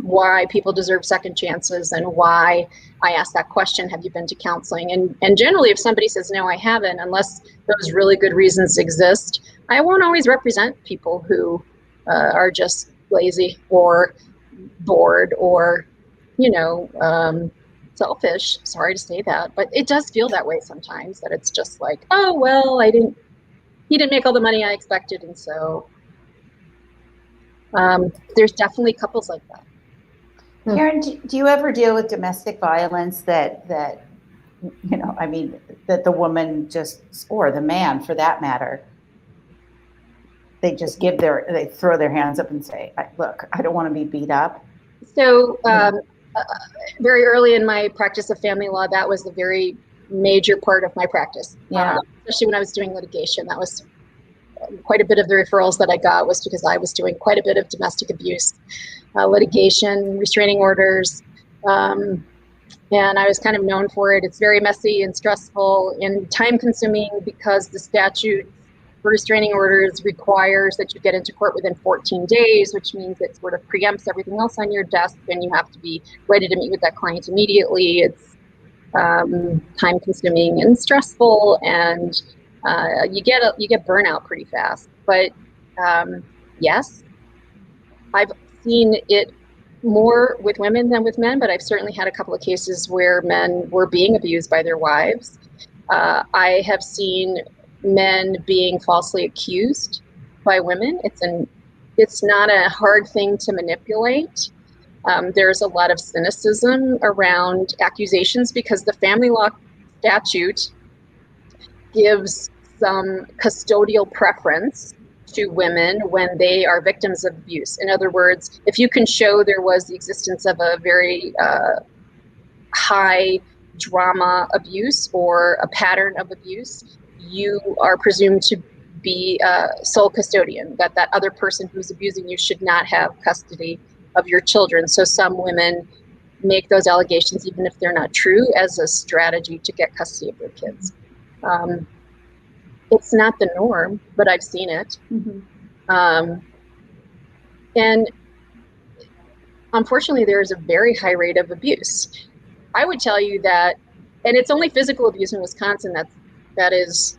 why people deserve second chances, and why I ask that question, have you been to counseling? And generally, if somebody says, no, I haven't, unless those really good reasons exist, I won't always represent people who are just lazy or bored or, selfish. Sorry to say that, but it does feel that way sometimes, that it's just like, oh, well, he didn't make all the money I expected. And so there's definitely couples like that. Karyn, do you ever deal with domestic violence that the woman or the man for that matter, they just they throw their hands up and say, look, I don't want to be beat up? So, very early in my practice of family law, that was a very major part of my practice. Yeah. Especially when I was doing litigation, that was quite a bit of the referrals that I got was because I was doing quite a bit of domestic abuse, litigation, restraining orders, and I was kind of known for it. It's very messy and stressful and time-consuming because the statute for restraining orders requires that you get into court within 14 days, which means it sort of preempts everything else on your desk, and you have to be ready to meet with that client immediately. It's time-consuming and stressful, and you get burnout pretty fast. But yes, I've seen it more with women than with men, but I've certainly had a couple of cases where men were being abused by their wives. I have seen men being falsely accused by women. It's not a hard thing to manipulate. There's a lot of cynicism around accusations because the family law statute gives some custodial preference to women when they are victims of abuse. In other words, if you can show there was the existence of a very high drama abuse or a pattern of abuse, you are presumed to be sole custodian, that other person who's abusing you should not have custody of your children. So some women make those allegations, even if they're not true, as a strategy to get custody of their kids. It's not the norm, but I've seen it. And unfortunately, there is a very high rate of abuse. I would tell you that, and it's only physical abuse in Wisconsin that is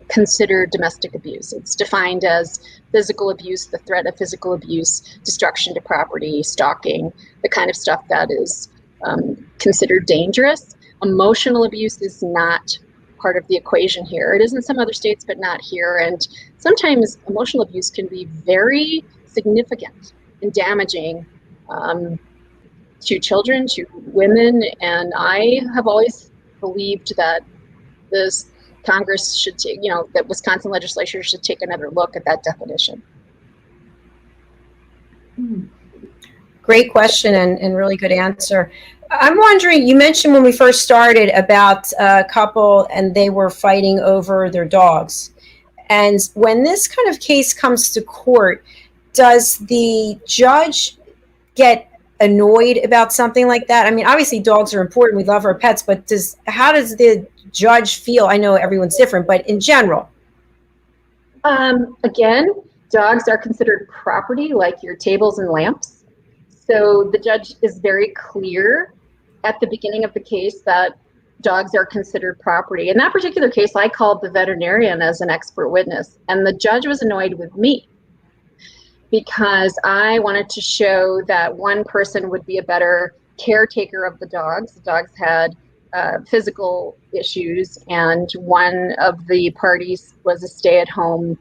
considered domestic abuse. It's defined as physical abuse, the threat of physical abuse, destruction to property, stalking, the kind of stuff that is considered dangerous. Emotional abuse is not part of the equation here. It is in some other states, but not here. And sometimes emotional abuse can be very significant and damaging to children, to women. And I have always believed that this Congress should take, that Wisconsin legislature should take another look at that definition. Great question and really good answer. I'm wondering, you mentioned when we first started about a couple and they were fighting over their dogs. And when this kind of case comes to court, does the judge get annoyed about something like that? I mean, obviously dogs are important. We love our pets, but how does the judge feel? I know everyone's different, but in general. Again, dogs are considered property, like your tables and lamps. So the judge is very clear at the beginning of the case that dogs are considered property. In that particular case, I called the veterinarian as an expert witness, and the judge was annoyed with me because I wanted to show that one person would be a better caretaker of the dogs. The dogs had physical issues, and one of the parties was a stay-at-home,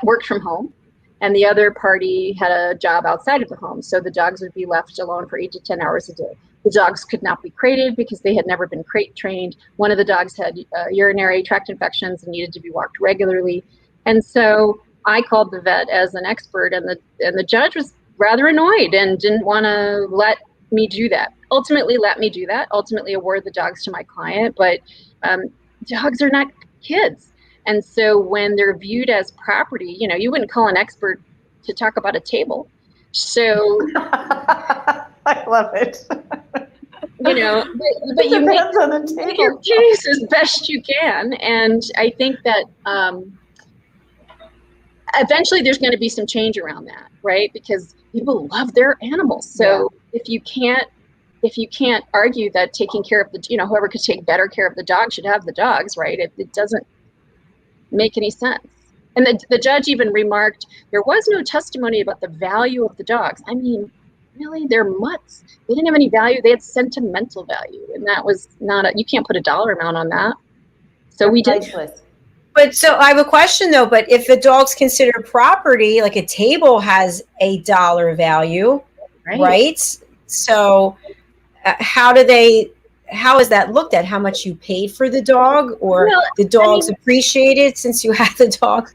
worked from home, and the other party had a job outside of the home. So the dogs would be left alone for 8 to 10 hours a day. The dogs could not be crated because they had never been crate trained. One of the dogs had urinary tract infections and needed to be walked regularly. And so I called the vet as an expert, and the judge was rather annoyed and didn't want to let me do that. Ultimately let me do that, ultimately award the dogs to my client, but dogs are not kids. And so when they're viewed as property, you wouldn't call an expert to talk about a table. So I love it. But you make your case as best you can. And I think that eventually there's going to be some change around that, right? Because people love their animals. So if you can't argue that taking care of whoever could take better care of the dog should have the dogs, right? It doesn't make any sense. And the judge even remarked, there was no testimony about the value of the dogs. I mean, really, they're mutts. They didn't have any value. They had sentimental value. And that was you can't put a dollar amount on that. So we did. But so I have a question though, but if a dog's considered property, like a table has a dollar value, right? So how is that looked at? How much you paid for the dog, or the dog's appreciated since you had the dog?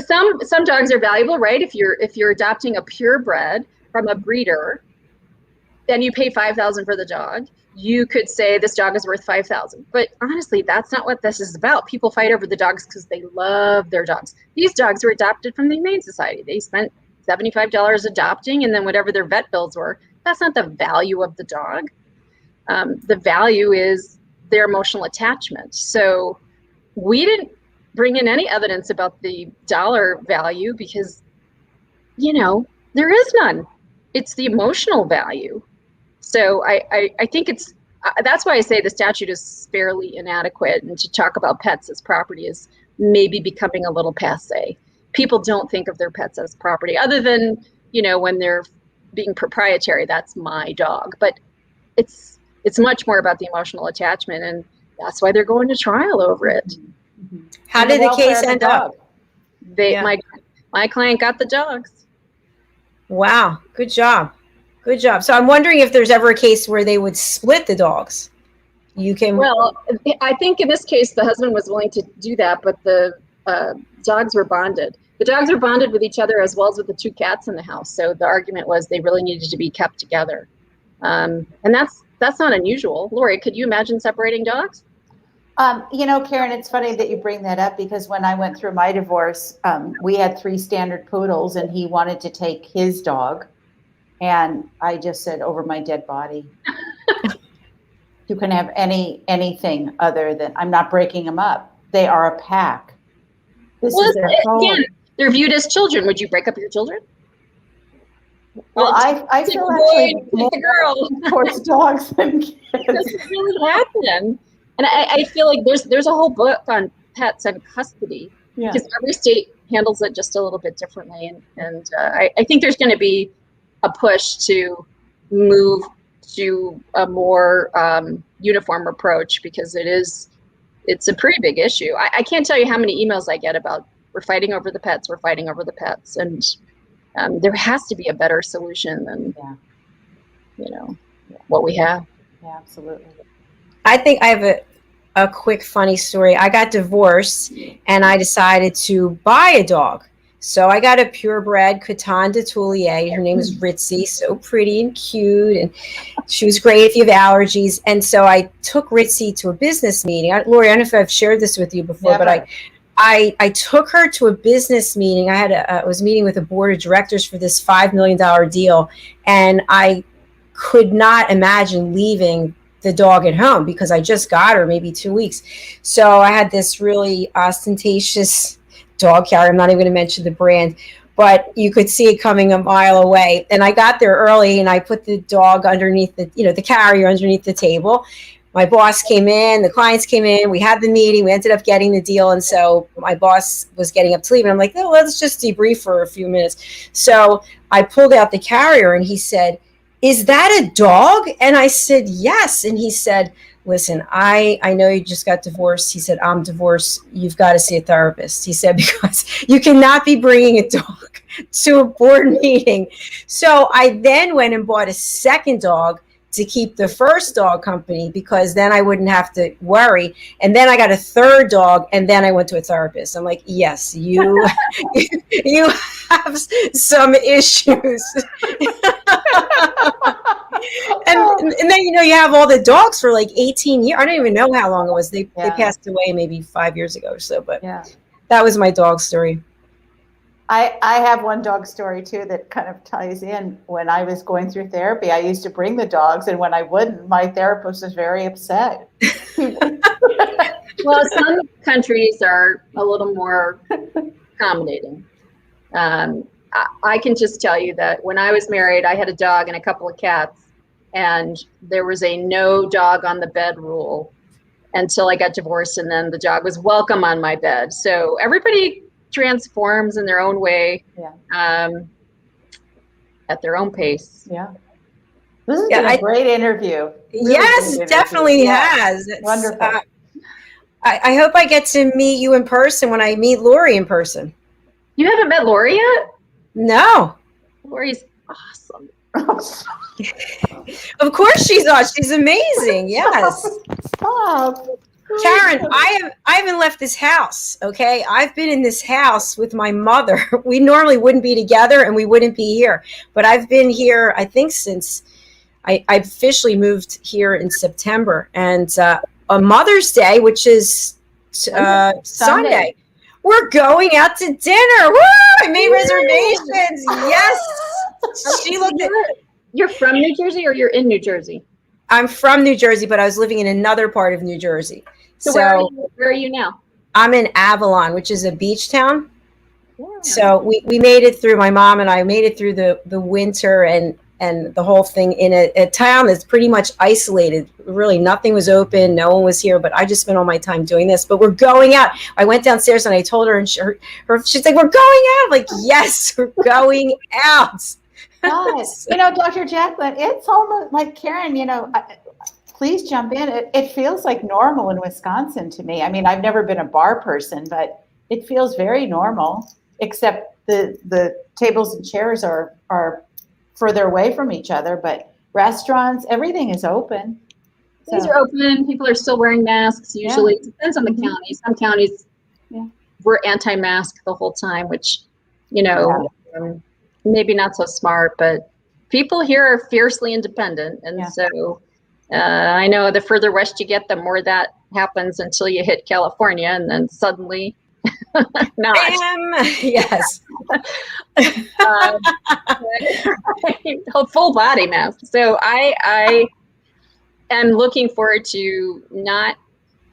Some dogs are valuable, right? If you're adopting a purebred from a breeder, then you pay $5,000 for the dog. You could say this dog is worth $5,000, but honestly, that's not what this is about. People fight over the dogs because they love their dogs. These dogs were adopted from the Humane Society. They spent $75 adopting, and then whatever their vet bills were. That's not the value of the dog. The value is their emotional attachment. So we didn't bring in any evidence about the dollar value because, there is none. It's the emotional value. So I think that's why I say the statute is fairly inadequate, and to talk about pets as property is maybe becoming a little passé. People don't think of their pets as property other than, when they're being proprietary, that's my dog. But it's much more about the emotional attachment. And That's why they're going to trial over it. How did the case end up? My client got the dogs. Wow. Good job. Good job. So I'm wondering if there's ever a case where they would split the dogs. Well, I think in this case, the husband was willing to do that, but the dogs were bonded. The dogs were bonded with each other as well as with the 2 cats in the house. So the argument was they really needed to be kept together. And that's not unusual. Lori, could you imagine separating dogs? Karyn, it's funny that you bring that up because when I went through my divorce, we had 3 standard poodles and he wanted to take his dog. And I just said, over my dead body. You can have anything other than, I'm not breaking them up. They are a pack. This is their home. Again, they're viewed as children. Would you break up your children? Well, I feel actually more girl towards dogs than kids. Doesn't really happen. And I feel like there's a whole book on pets and custody because every state handles it just a little bit differently. And I think there's going to be a push to move to a more uniform approach because it's a pretty big issue. I can't tell you how many emails I get about we're fighting over the pets, and there has to be a better solution than what we have. Yeah, absolutely. I think I have a quick funny story. I got divorced and I decided to buy a dog. So I got a purebred Coton de Toulier. Her name is Ritzy, so pretty and cute. And she was great if you have allergies. And so I took Ritzy to a business meeting. Lori, I don't know if I've shared this with you before, but I took her to a business meeting. I was meeting with a board of directors for this $5 million deal. And I could not imagine leaving the dog at home because I just got her maybe 2 weeks. So I had this really ostentatious dog carrier. I'm not even going to mention the brand, but you could see it coming a mile away. And I got there early and I put the dog underneath the carrier underneath the table. My boss came in, the clients came in, we had the meeting, we ended up getting the deal. And so my boss was getting up to leave and I'm like, no, let's just debrief for a few minutes. So I pulled out the carrier and he said, is that a dog? And I said, yes. And he said, listen, I know you just got divorced. He said, I'm divorced. You've got to see a therapist. He said, because you cannot be bringing a dog to a board meeting. So I then went and bought a second dog to keep the first dog company because then I wouldn't have to worry. And then I got a third dog and then I went to a therapist. I'm like, yes, you have some issues. and then, you have all the dogs for like 18 years. I don't even know how long it was. They passed away maybe 5 years ago or so, but that was my dog story. I have one dog story too that kind of ties in. When I was going through therapy, I used to bring the dogs, and when I wouldn't, my therapist was very upset. Well, some countries are a little more accommodating. I can just tell you that when I was married, I had a dog and a couple of cats, and there was a no dog on the bed rule until I got divorced, and then the dog was welcome on my bed. So everybody transforms in their own way, at their own pace. Yeah. This has been a great interview. Really yes, it definitely has. It's wonderful. I hope I get to meet you in person when I meet Lori in person. You haven't met Lori yet? No. Lori's awesome. Of course she's awesome. She's amazing. Yes. Stop. Karyn, I haven't left this house, okay? I've been in this house with my mother. We normally wouldn't be together and we wouldn't be here. But I've been here, I think, since I officially moved here in September. And on Mother's Day, which is Sunday, we're going out to dinner. Woo! I made reservations. Yes. She looked at. You're from New Jersey or you're in New Jersey? I'm from New Jersey, but I was living in another part of New Jersey. So where are you now? I'm in Avalon, which is a beach town. Yeah. So we made it through, my mom and I made it through the winter and the whole thing in a town that's pretty much isolated. Really, nothing was open. No one was here, but I just spent all my time doing this. But we're going out. I went downstairs and I told her, and she's like, we're going out. I'm like, yes, we're going out. Dr. Jacalyn, it's almost like Karyn, please jump in. It feels like normal in Wisconsin to me. I mean, I've never been a bar person, but it feels very normal, except the tables and chairs are further away from each other, but restaurants, everything is open. Things are open. People are still wearing masks usually. It depends on the county. Some counties were anti-mask the whole time, which, maybe not so smart, but people here are fiercely independent. And so I know the further west you get, the more that happens until you hit California, and then suddenly not. Yes. Full body mask. So I am looking forward to not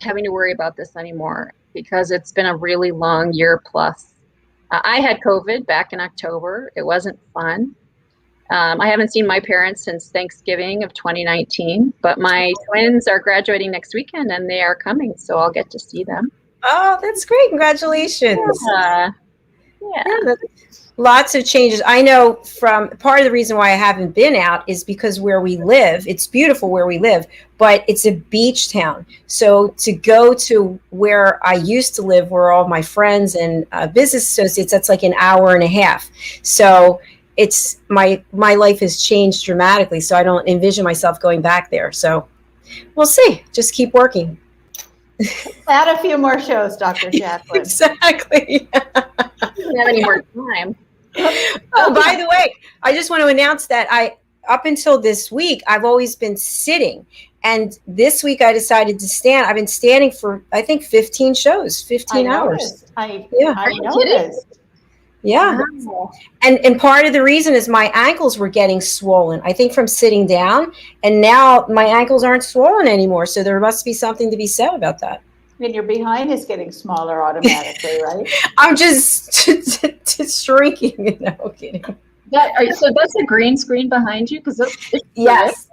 having to worry about this anymore, because it's been a really long year plus. I had COVID back in October. It wasn't fun. I haven't seen my parents since Thanksgiving of 2019, but my twins are graduating next weekend and they are coming, so I'll get to see them. Oh, that's great. Congratulations. Yeah. Lots of changes. I know from part of the reason why I haven't been out is because where we live, it's beautiful where we live, but it's a beach town. So to go to where I used to live, where all my friends and business associates, that's like an hour and a half. So it's my life has changed dramatically. So I don't envision myself going back there. So we'll see. Just keep working. Add a few more shows, Dr. Jacalyn. Exactly. Don't have any more time. Oh, by the way, I just want to announce that up until this week, I've always been sitting. And this week I decided to stand. I've been standing for, I think, 15 shows, 15 hours. I noticed. Yeah. Wow. And part of the reason is my ankles were getting swollen, I think, from sitting down. And now my ankles aren't swollen anymore. So there must be something to be said about that. And your behind is getting smaller automatically, right? I'm just shrinking, kidding. So that's a green screen behind you? Because yes.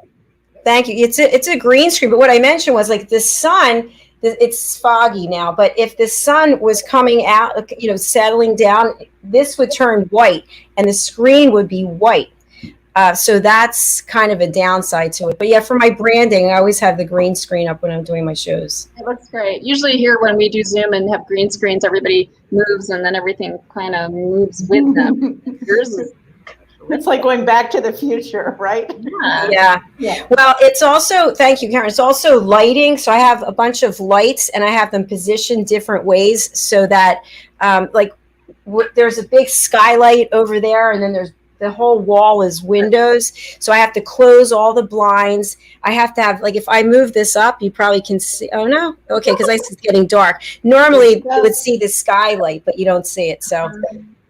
Thank you. It's a green screen. But what I mentioned was like the sun, it's foggy now, but if the sun was coming out, settling down, this would turn white and the screen would be white. So that's kind of a downside to it. But yeah, for my branding, I always have the green screen up when I'm doing my shows. It looks great. Usually here when we do Zoom and have green screens, everybody moves and then everything kind of moves with them. Yours is It's like going back to the future, right? Yeah. Well, it's also, thank you, Karyn. It's also lighting. So I have a bunch of lights and I have them positioned different ways so that there's a big skylight over there and then there's the whole wall is windows. So I have to close all the blinds. I have to have, if I move this up, you probably can see. Oh, no. Okay. Because it's getting dark. Normally you would see the skylight, but you don't see it. So,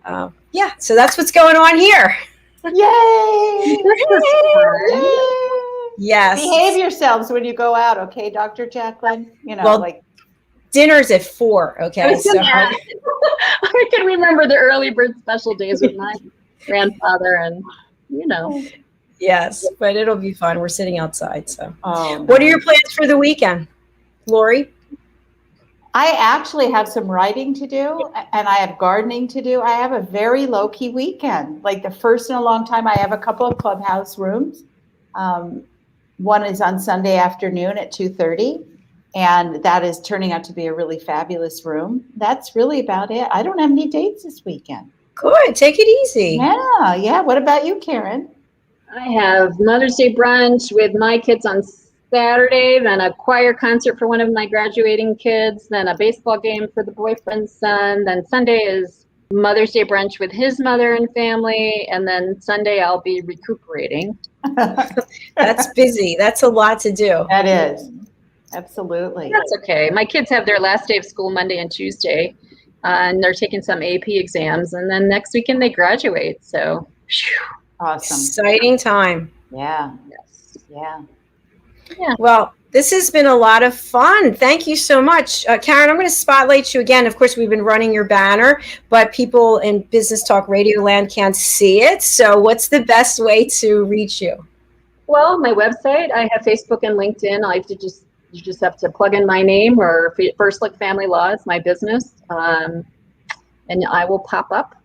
so that's what's going on here. Yay! Yes. Behave yourselves when you go out, okay, Dr. Jacalyn? Dinner's at 4, okay? So I can remember the early bird special days with my grandfather and, Yes, but it'll be fun. We're sitting outside, so. What are your plans for the weekend, Lori? I actually have some writing to do and I have gardening to do. I have a very low-key weekend, like the first in a long time. I have a couple of clubhouse rooms. One is on Sunday afternoon at 2:30, and that is turning out to be a really fabulous room. That's really about it. I don't have any dates this weekend. Good. Take it easy. Yeah. What about you, Karyn? I have Mother's Day brunch with my kids on Saturday, then a choir concert for one of my graduating kids, then a baseball game for the boyfriend's son. Then Sunday is Mother's Day brunch with his mother and family. And then Sunday I'll be recuperating. That's busy. That's a lot to do. That is. Absolutely. That's okay. My kids have their last day of school Monday and Tuesday, and they're taking some AP exams. And then next weekend they graduate. So, awesome. Exciting time. Yeah. Yes. Yeah. Yeah. Well, this has been a lot of fun. Thank you so much. Karyn, I'm going to spotlight you again. Of course, we've been running your banner, but people in Business Talk Radio land can't see it. So what's the best way to reach you? Well, my website, I have Facebook and LinkedIn. You just have to plug in my name, or First Look Family Law is my business, and I will pop up.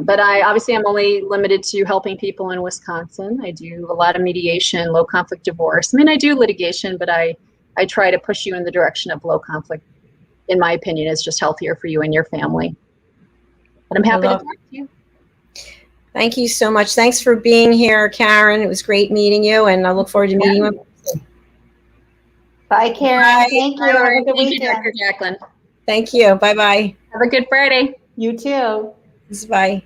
But I'm only limited to helping people in Wisconsin. I do a lot of mediation, low conflict divorce. I mean, I do litigation, but I try to push you in the direction of low conflict. In my opinion, is just healthier for you and your family. But I'm happy to talk to you. Thank you so much. Thanks for being here, Karyn. It was great meeting you, and I look forward to meeting you. Bye, Karyn. Bye. Thank you. Bye, Have a good Thank weekend. you, Dr. Jacalyn. Thank you. Bye-bye. Have a good Friday. You too. Bye.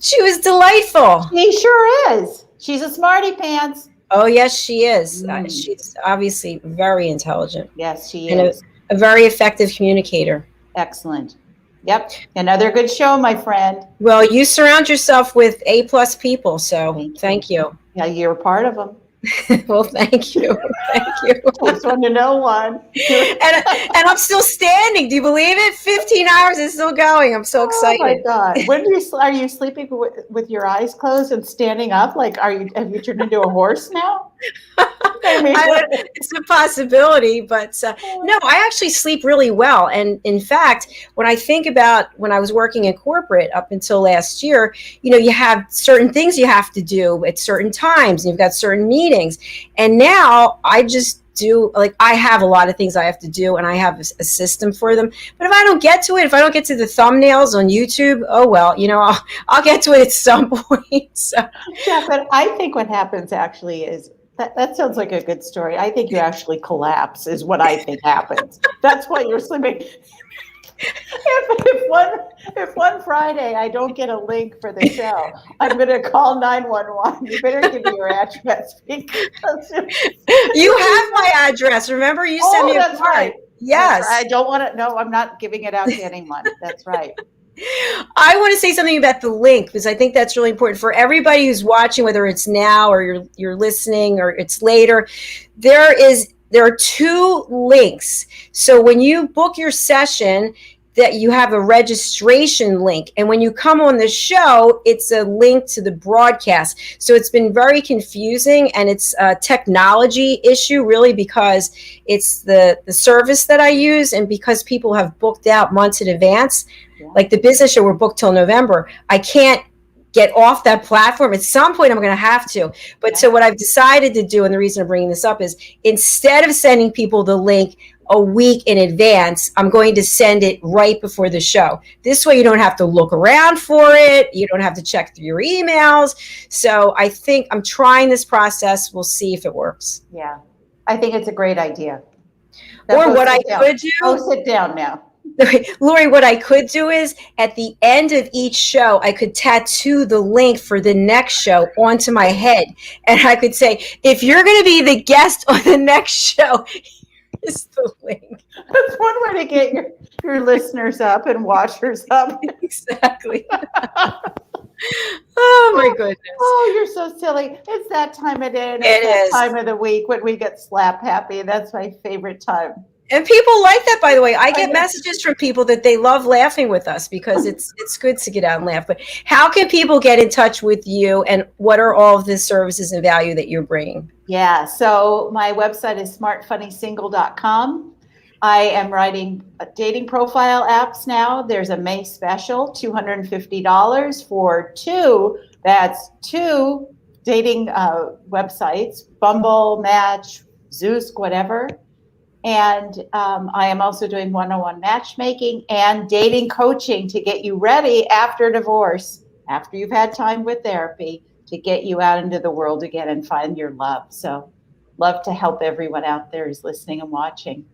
She was delightful. She sure is. She's a smarty pants. Oh, yes, she is. She's obviously very intelligent. Yes, she and is. A very effective communicator. Excellent. Yep. Another good show, my friend. Well, you surround yourself with A+ people, so thank you. Yeah, you're a part of them. Well, thank you. Thank you. Just want to know one. and I'm still standing. Do you believe it? 15 hours is still going. I'm so excited. Oh my God. When are you sleeping with your eyes closed and standing up? Like, have you turned into a horse now? I mean, it's a possibility, but no, I actually sleep really well. And in fact, when I think about when I was working in corporate up until last year, you have certain things you have to do at certain times, and you've got certain meetings. And now I just do, I have a lot of things I have to do, and I have a system for them. But if I don't get to it, if I don't get to the thumbnails on YouTube, oh well, I'll get to it at some point. So. Yeah, but I think what happens actually is that sounds like a good story. I think you actually collapse is what I think happens. That's why you're sleeping. If one Friday I don't get a link for the show, I'm going to call 911. You better give me your address. Because you have my address. Remember, you sent me a card. Right. Yes. I don't want to. No, I'm not giving it out to anyone. That's right. I want to say something about the link, because I think that's really important for everybody who's watching, whether it's now or you're listening or it's later. There are 2 links. So when you book your session, that you have a registration link. And when you come on the show, it's a link to the broadcast. So it's been very confusing, and it's a technology issue, really, because it's the service that I use, and because people have booked out months in advance. Yeah. Like the business show, we're booked till November. I can't get off that platform. At some point, I'm going to have to. But So what I've decided to do, and the reason I'm bringing this up, is instead of sending people the link a week in advance, I'm going to send it right before the show. This way you don't have to look around for it. You don't have to check through your emails. So I think I'm trying this process. We'll see if it works. Yeah, I think it's a great idea. Or what I could do. Oh, sit down now. Lori, what I could do is at the end of each show, I could tattoo the link for the next show onto my head. And I could say, if you're going to be the guest on the next show, here's the link. That's one way to get your listeners up and watchers up. Exactly. Oh, my goodness. Oh, you're so silly. It's that time of day and it's that time of the week when we get slap happy. That's my favorite time. And people like that, by the way. I get messages from people that they love laughing with us, because it's good to get out and laugh. But how can people get in touch with you, and what are all of the services and value that you're bringing? Yeah, so my website is smartfunnysingle.com. I am writing dating profile apps now. There's a May special, $250 for 2. That's 2 dating websites, Bumble, Match, Zoosk, whatever. And I am also doing one-on-one matchmaking and dating coaching to get you ready after divorce, after you've had time with therapy, to get you out into the world again and find your love. So love to help everyone out there who's listening and watching.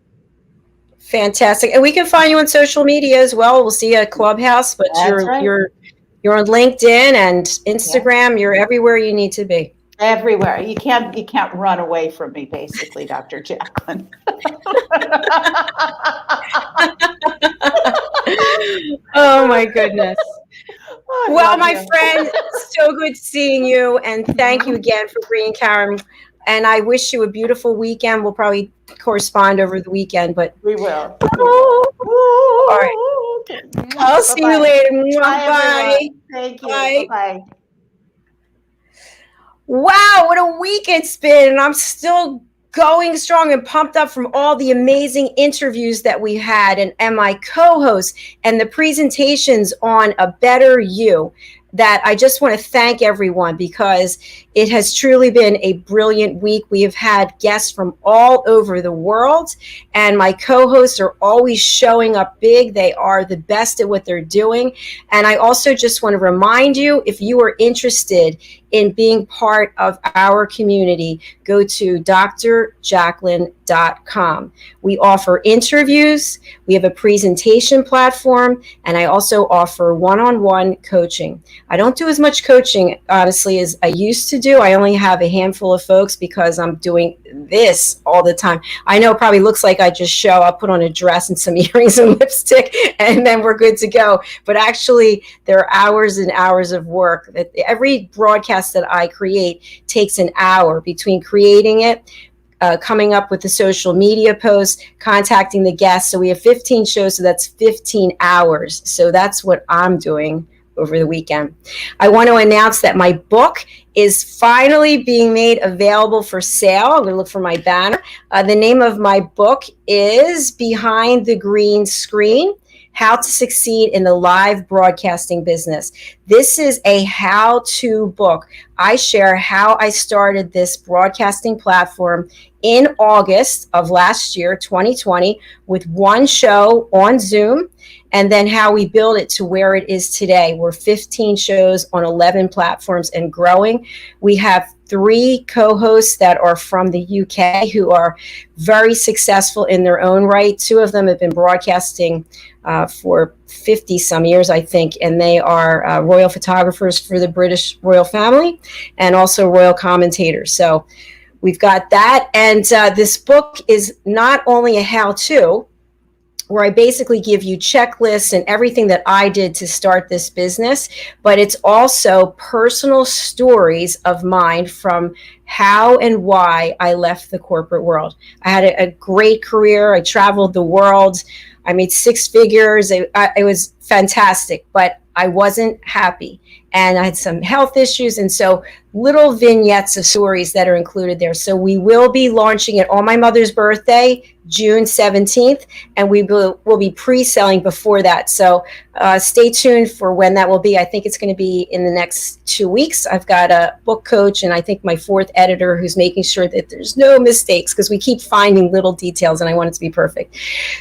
Fantastic. And we can find you on social media as well. We'll see you at Clubhouse, but you're on LinkedIn and Instagram. Yeah. You're everywhere you need to be. Everywhere. You can't run away from me, basically, Dr. Jacalyn. Oh my goodness. Well, my friend, so good seeing you, and thank you again for bringing Karyn. And I wish you a beautiful weekend. We'll probably correspond over the weekend, but we will. All right. Okay. I'll see you later. Bye. Thank you. Bye. Bye. Wow, what a week it's been. And I'm still going strong and pumped up from all the amazing interviews that we had and my co-hosts and the presentations on A Better You, that I just want to thank everyone, because it has truly been a brilliant week. We have had guests from all over the world, and my co-hosts are always showing up big. They are the best at what they're doing. And I also just want to remind you, if you are interested in being part of our community, go to drjacalyn.com. We offer interviews, we have a presentation platform, and I also offer one-on-one coaching. I don't do as much coaching, honestly, as I used to do. I only have a handful of folks because I'm doing this all the time. I know it probably looks like I just show up, put on a dress and some earrings and lipstick, and then we're good to go. But actually, there are hours and hours of work. Every broadcast that I create takes an hour between creating it, coming up with the social media posts, contacting the guests. So we have 15 shows, so that's 15 hours. So that's what I'm doing over the weekend. I want to announce that my book is finally being made available for sale. I'm going to look for my banner. The name of my book is Behind the Green Screen: How to Succeed in the Live Broadcasting Business. This is a how-to book. I share how I started this broadcasting platform in August of last year, 2020, with one show on Zoom, and then how we built it to where it is today. We're 15 shows on 11 platforms and growing. We have 3 co-hosts that are from the UK who are very successful in their own right. 2 of them have been broadcasting for 50 some years, I think, and they are royal photographers for the British royal family and also royal commentators. So we've got that. And this book is not only a how-to, where I basically give you checklists and everything that I did to start this business, but it's also personal stories of mine from how and why I left the corporate world. I had a great career. I traveled the world. I made 6 figures. It was fantastic, but I wasn't happy. And I had some health issues. And so little vignettes of stories that are included there. So we will be launching it on my mother's birthday, June 17th, and we will be pre-selling before that. So stay tuned for when that will be. I think it's going to be in the next 2 weeks. I've got a book coach and I think my 4th editor who's making sure that there's no mistakes, because we keep finding little details and I want it to be perfect.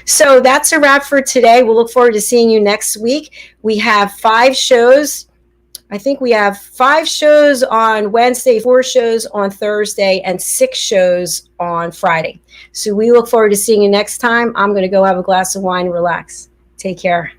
So that's a wrap for today. We'll look forward to seeing you next week. We have 5 shows. I think we have 5 shows on Wednesday, 4 shows on Thursday, and 6 shows on Friday. So we look forward to seeing you next time. I'm going to go have a glass of wine and relax. Take care.